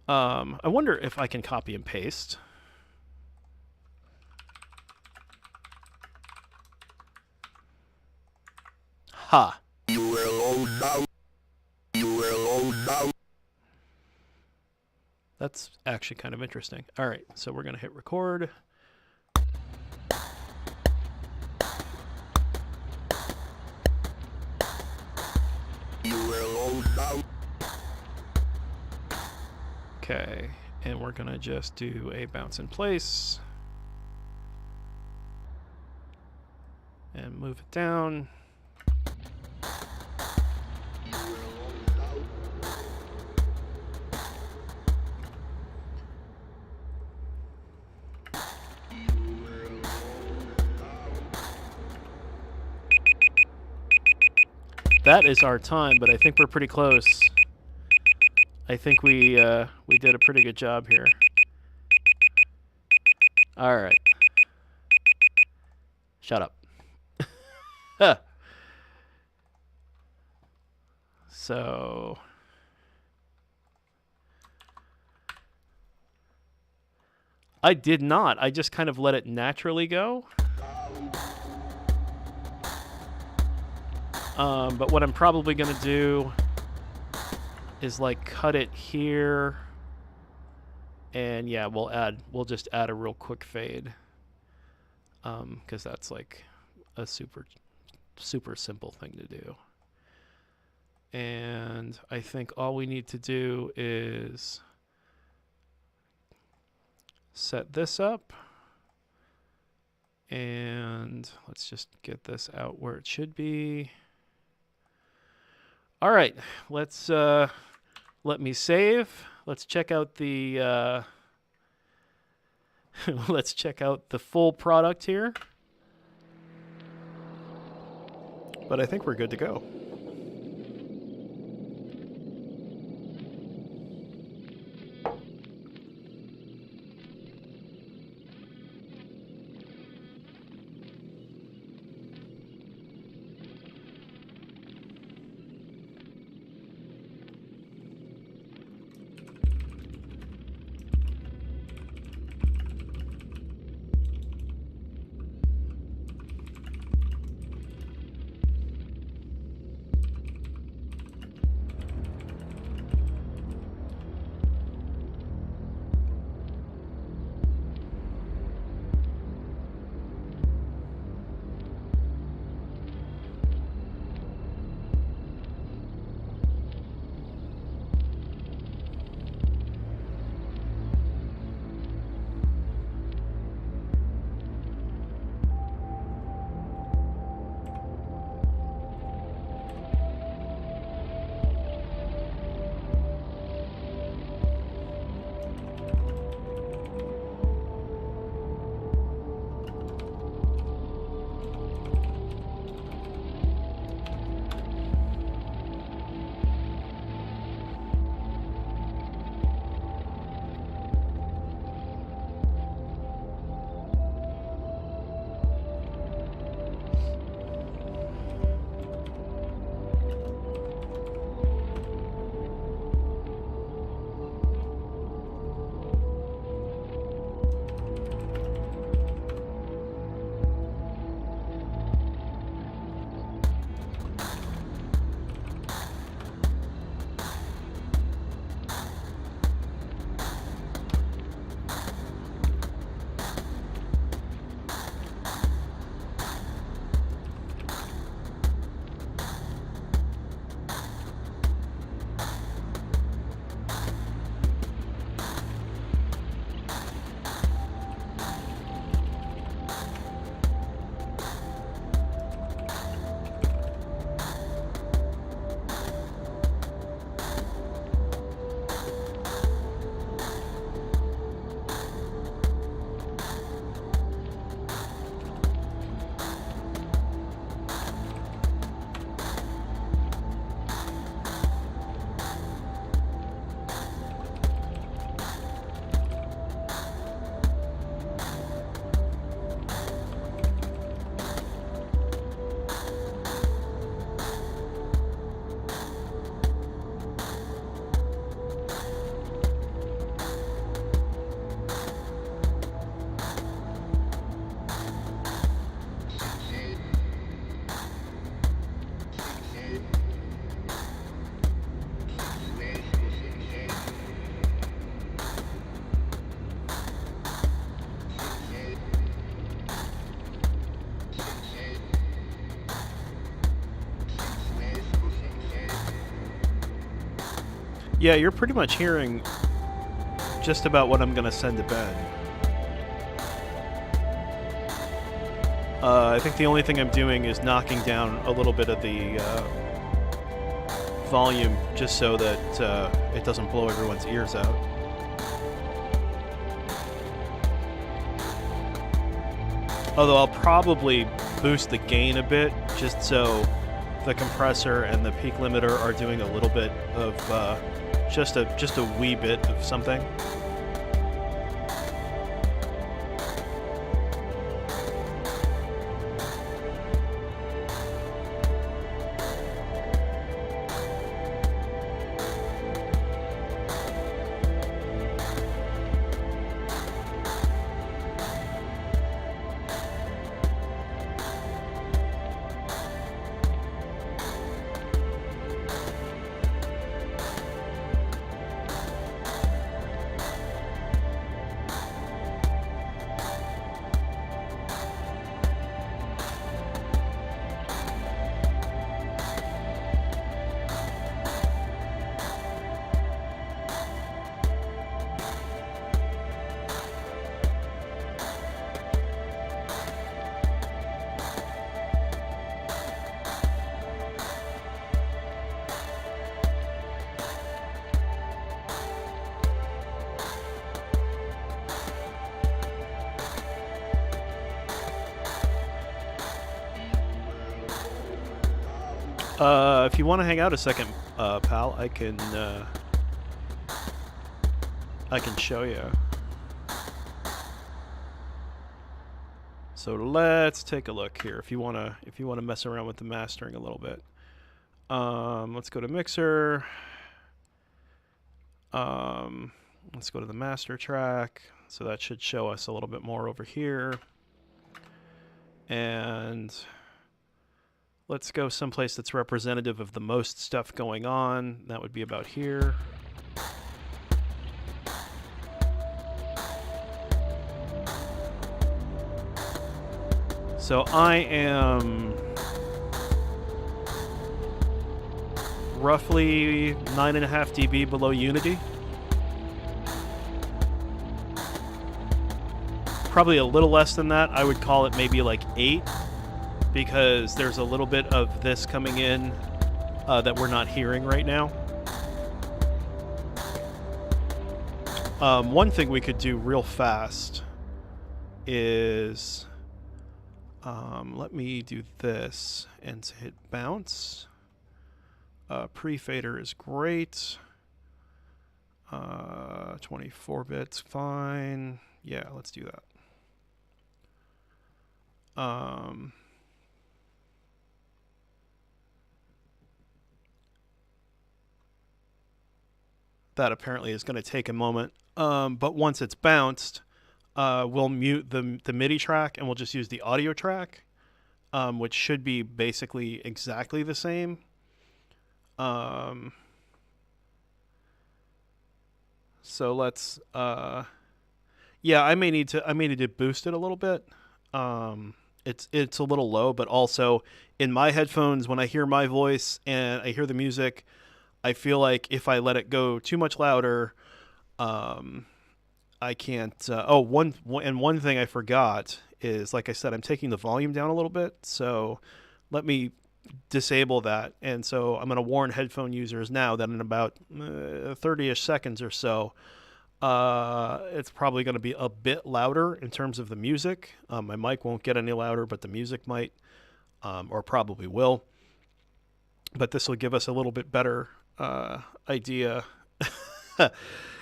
I wonder if I can copy and paste. Ha. That's actually kind of interesting. All right, so we're gonna hit record. Okay, and we're gonna just do a bounce in place and move it down. That is our time, but I think we're pretty close. I think we did a pretty good job here. All right. Shut up. So I did not. I just kind of let it naturally go. But what I'm probably going to do is like cut it here. And yeah, we'll just add a real quick fade. Because that's like a super simple thing to do. And I think all we need to do is set this up. And let's just get this out where it should be. All right, let's let me save. Let's check out the let's check out the full product here. But I think we're good to go. Yeah, you're pretty much hearing just about what I'm gonna send to bed. I think the only thing I'm doing is knocking down a little bit of the volume just so that it doesn't blow everyone's ears out. Although I'll probably boost the gain a bit just so the compressor and the peak limiter are doing a little bit of just a wee bit of something. If you want to hang out a second, pal, I can show you. So let's take a look here. If you wanna mess around with the mastering a little bit, let's go to mixer. Let's go to the master track. So that should show us a little bit more over here. And let's go someplace that's representative of the most stuff going on. That would be about here. So I am roughly 9.5 dB below Unity. Probably a little less than that. I would call it maybe like 8, because there's a little bit of this coming in that we're not hearing right now. One thing we could do real fast is let me do this and hit bounce. Pre-fader is great. 24 bits, fine. Yeah, let's do that. That apparently is going to take a moment. But once it's bounced, we'll mute the MIDI track and we'll just use the audio track, which should be basically exactly the same. So let's yeah, I may need to boost it a little bit. It's a little low, but also in my headphones, when I hear my voice and I hear the music, I feel like if I let it go too much louder, I can't. One thing I forgot is, like I said, I'm taking the volume down a little bit. So let me disable that. And so I'm going to warn headphone users now that in about 30-ish seconds or so, it's probably going to be a bit louder in terms of the music. My mic won't get any louder, but the music might, or probably will. But this will give us a little bit better idea.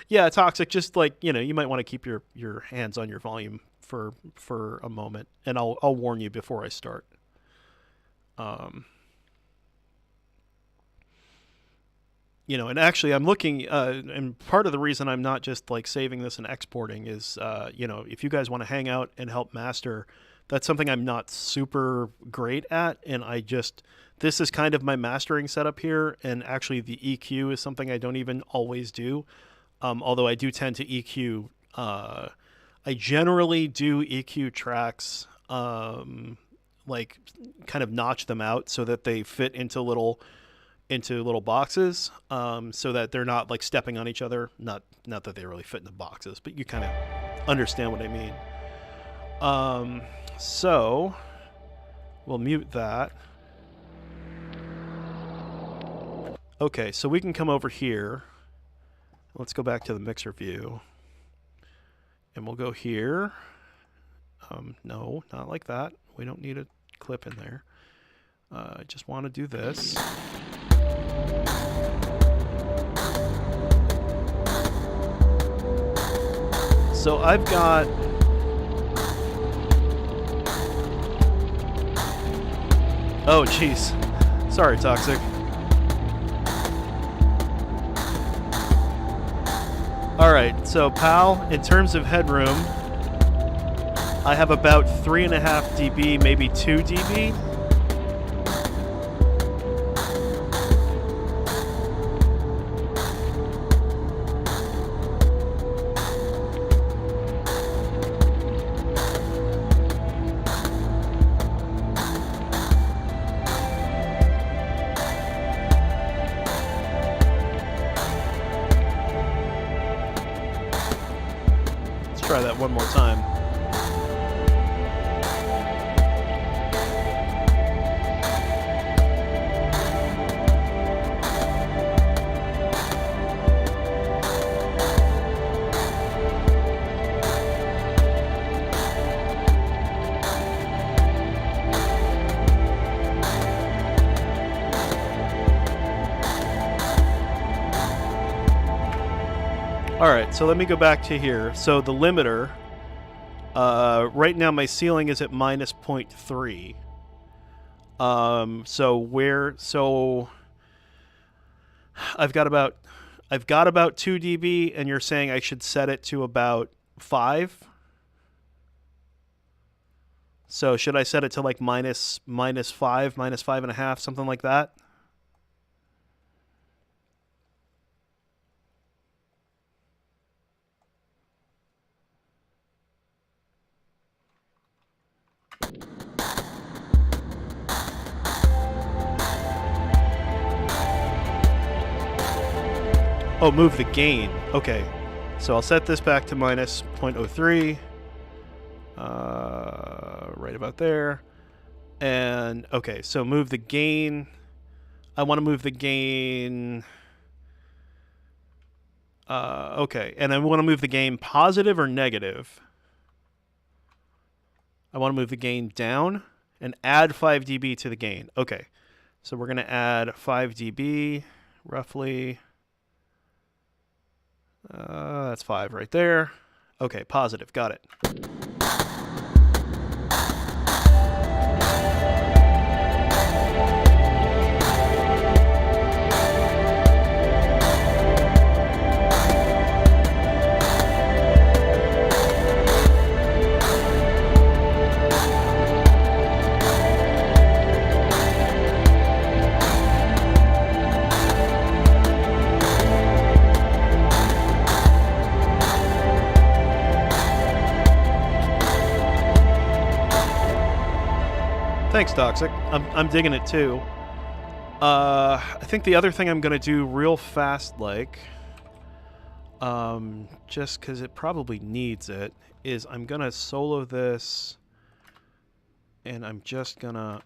Yeah, Toxic, just like, you might want to keep your hands on your volume for a moment, and I'll warn you before I start. And actually I'm looking, and part of the reason I'm not just like saving this and exporting is, if you guys want to hang out and help master, that's something I'm not super great at, and this is kind of my mastering setup here, and actually the EQ is something I don't even always do, although I do tend to EQ. I generally do EQ tracks, like kind of notch them out so that they fit into little into little boxes, so that they're not like stepping on each other. Not that they really fit in the boxes, but you kind of understand what I mean. So we'll mute that. Okay, so we can come over here. Let's go back to the mixer view. And we'll go here. No, not like that. We don't need a clip in there. I just want to do this. So I've got... Oh, jeez. Sorry, Toxic. Alright, so pal, in terms of headroom, I have about 3.5 dB, maybe 2 dB. Try that one more time. Alright, so let me go back to here. So the limiter, right now my ceiling is at minus 0.3. So I've got about 2 dB, and you're saying I should set it to about 5. So should I set it to like minus 5, minus 5.5, something like that? Oh, move the gain. Okay. So I'll set this back to minus 0.03. Right about there. And, okay, so move the gain. I want to move the gain... okay, and I want to move the gain positive or negative? I want to move the gain down and add 5 dB to the gain. Okay, so we're going to add 5 dB, roughly... that's 5 right there. Okay, positive. Got it. Thanks, Toxic. I'm digging it too. I think the other thing I'm gonna do real fast, like, just because it probably needs it, is I'm gonna solo this, and I'm just gonna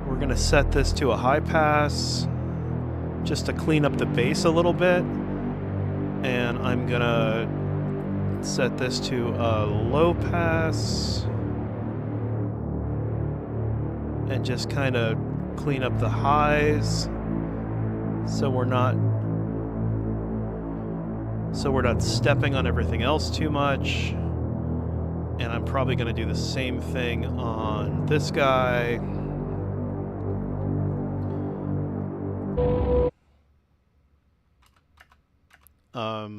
we're gonna set this to a high pass, just to clean up the bass a little bit, and I'm gonna set this to a low pass and just kind of clean up the highs so we're not stepping on everything else too much. And I'm probably going to do the same thing on this guy.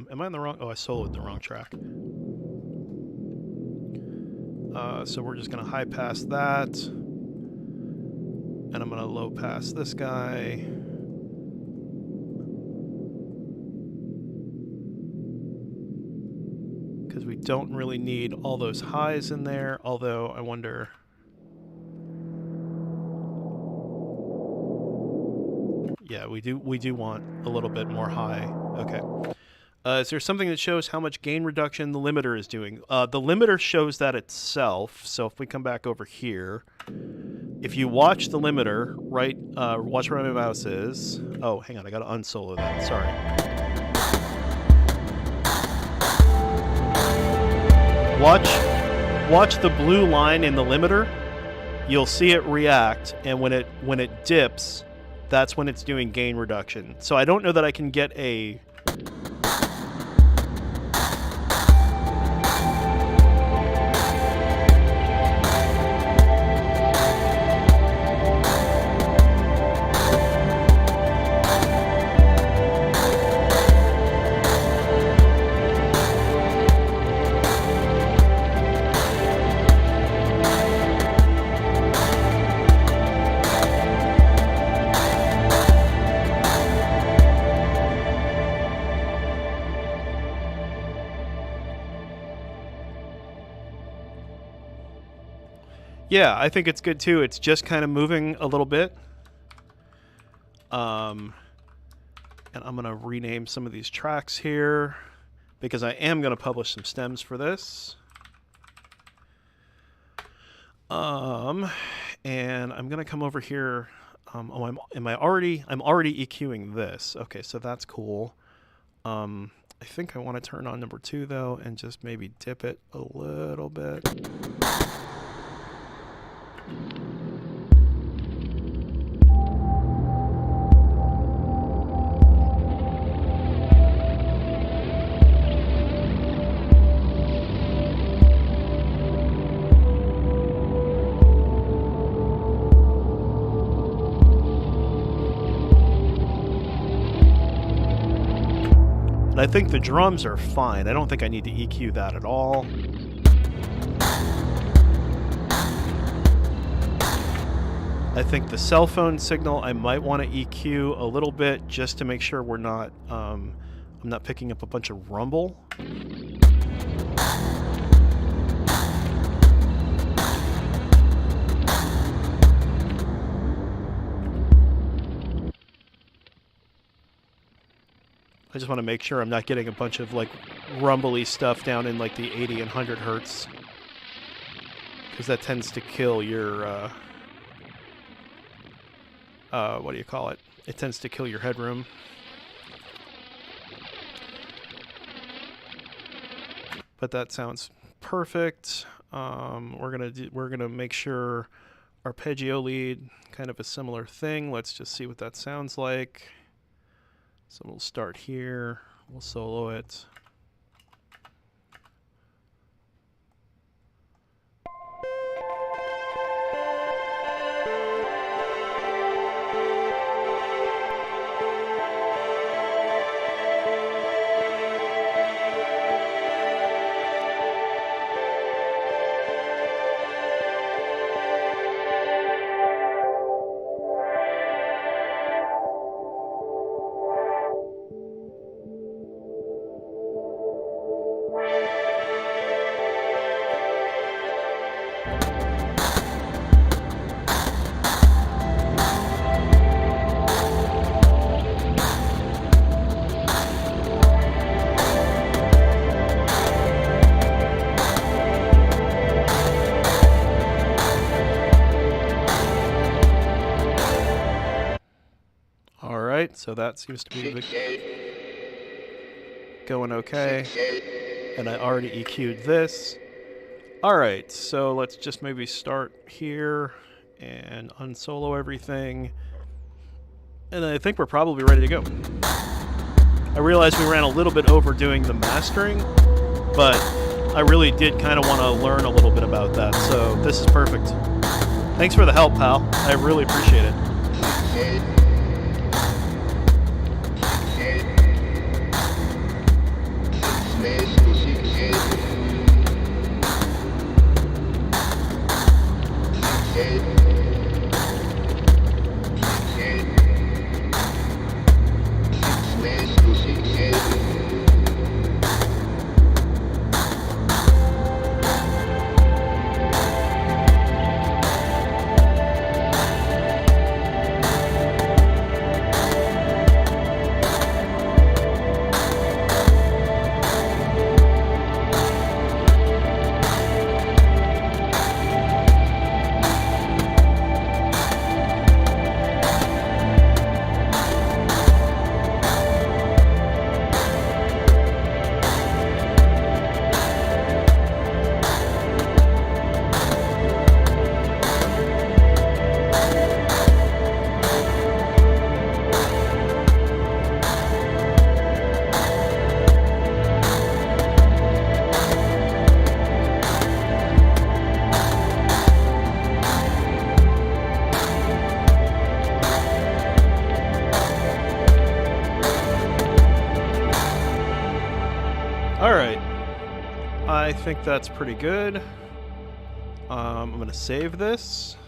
Am I on the wrong... Oh, I soloed the wrong track. So we're just going to high pass that. And I'm going to low pass this guy. Because we don't really need all those highs in there. Although, I wonder... Yeah, we do want a little bit more high. Okay. Is there something that shows how much gain reduction the limiter is doing? The limiter shows that itself. So if we come back over here, if you watch the limiter, right, watch where my mouse is. Oh, hang on, I gotta unsolo that. Sorry. Watch the blue line in the limiter. You'll see it react, and when it dips, that's when it's doing gain reduction. So I don't know that I can get a... Yeah, I think it's good too. It's just kind of moving a little bit. And I'm going to rename some of these tracks here because I am going to publish some stems for this. And I'm going to come over here. I'm already EQing this. Okay, so that's cool. I think I want to turn on number 2 though and just maybe dip it a little bit. And I think the drums are fine. I don't think I need to EQ that at all. I think the cell phone signal I might want to EQ a little bit just to make sure we're not, I'm not picking up a bunch of rumble. I just want to make sure I'm not getting a bunch of like rumbly stuff down in like the 80 and 100 hertz, because that tends to kill your what do you call it? It tends to kill your headroom. But that sounds perfect. We're gonna make sure arpeggio lead, kind of a similar thing. Let's just see what that sounds like. So we'll start here. We'll solo it. So that seems to be going okay. And I already EQ'd this. Alright, so let's just maybe start here and unsolo everything. And I think we're probably ready to go. I realized we ran a little bit over doing the mastering, but I really did kind of want to learn a little bit about that, so this is perfect. Thanks for the help, pal. I really appreciate it. think that's pretty good. I'm gonna save this.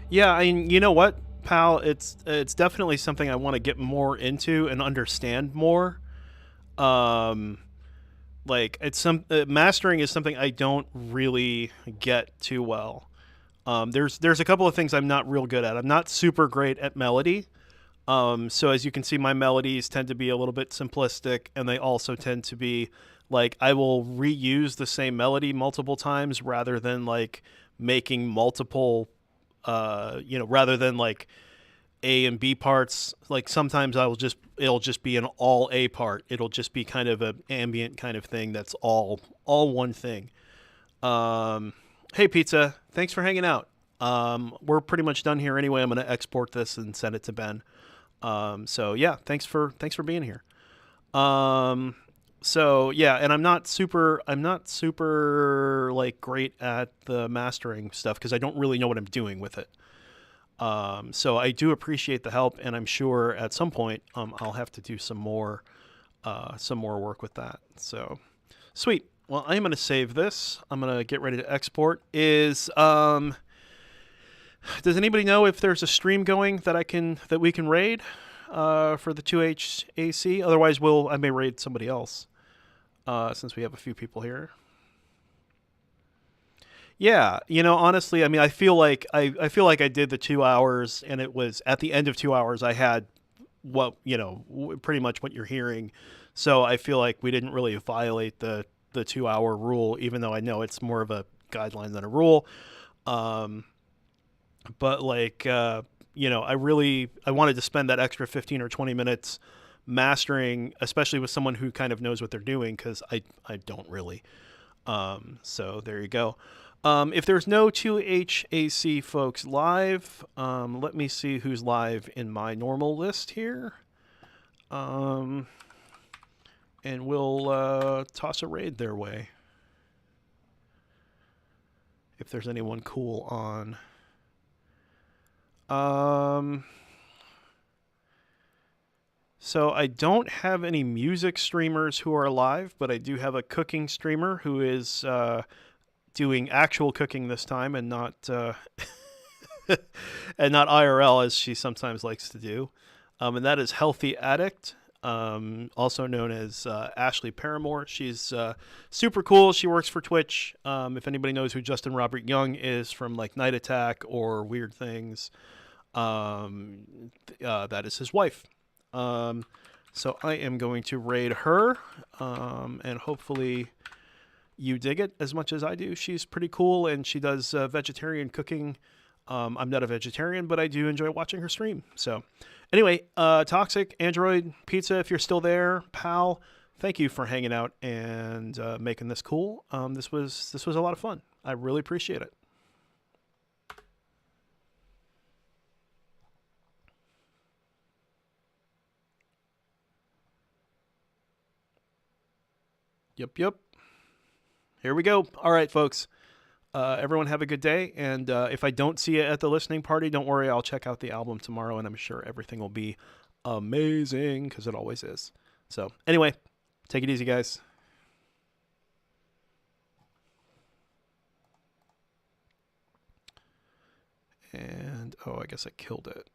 Yeah, I mean, you know what, pal? It's definitely something I want to get more into and understand more. Um, like it's some mastering is something I don't really get too well. There's a couple of things I'm not real good at. I'm not super great at melody. So as you can see, my melodies tend to be a little bit simplistic, and they also tend to be like I will reuse the same melody multiple times rather than like making multiple, rather than like A and B parts. Like sometimes it'll just be an all A part. It'll just be kind of an ambient kind of thing that's all one thing. Hey Pizza, thanks for hanging out. We're pretty much done here anyway. I'm gonna export this and send it to Ben. So yeah, thanks for being here. Um, so yeah, and I'm not super like great at the mastering stuff because I don't really know what I'm doing with it. So I do appreciate the help, and I'm sure at some point I'll have to do some more work with that. So sweet. Well, I'm gonna save this. I'm gonna get ready to export. Does anybody know if there's a stream going that we can raid for the 2HAC? Otherwise, I may raid somebody else since we have a few people here. Yeah, honestly, I mean, I feel like I did the 2 hours, and it was at the end of 2 hours I had pretty much what you're hearing. So I feel like we didn't really violate the 2 hour rule, even though I know it's more of a guideline than a rule. Um, but like I wanted to spend that extra 15 or 20 minutes mastering, especially with someone who kind of knows what they're doing, because I don't really. So there you go. If there's no 2HAC folks live, let me see who's live in my normal list here. And we'll toss a raid their way if there's anyone cool on. So I don't have any music streamers who are live, but I do have a cooking streamer who is doing actual cooking this time and not and not IRL as she sometimes likes to do. And that is Healthy Addict, also known as Ashley Paramore. She's super cool. She works for Twitch. If anybody knows who Justin Robert Young is from like Night Attack or Weird Things, that is his wife. So I am going to raid her, and hopefully you dig it as much as I do. She's pretty cool, and she does vegetarian cooking. I'm not a vegetarian, but I do enjoy watching her stream. So anyway, Toxic, Android, Pizza, if you're still there, pal, thank you for hanging out and making this cool. This was a lot of fun. I really appreciate it. Yep. Here we go. All right, folks. Everyone have a good day. And if I don't see you at the listening party, don't worry. I'll check out the album tomorrow, and I'm sure everything will be amazing because it always is. So anyway, take it easy, guys. And, oh, I guess I killed it.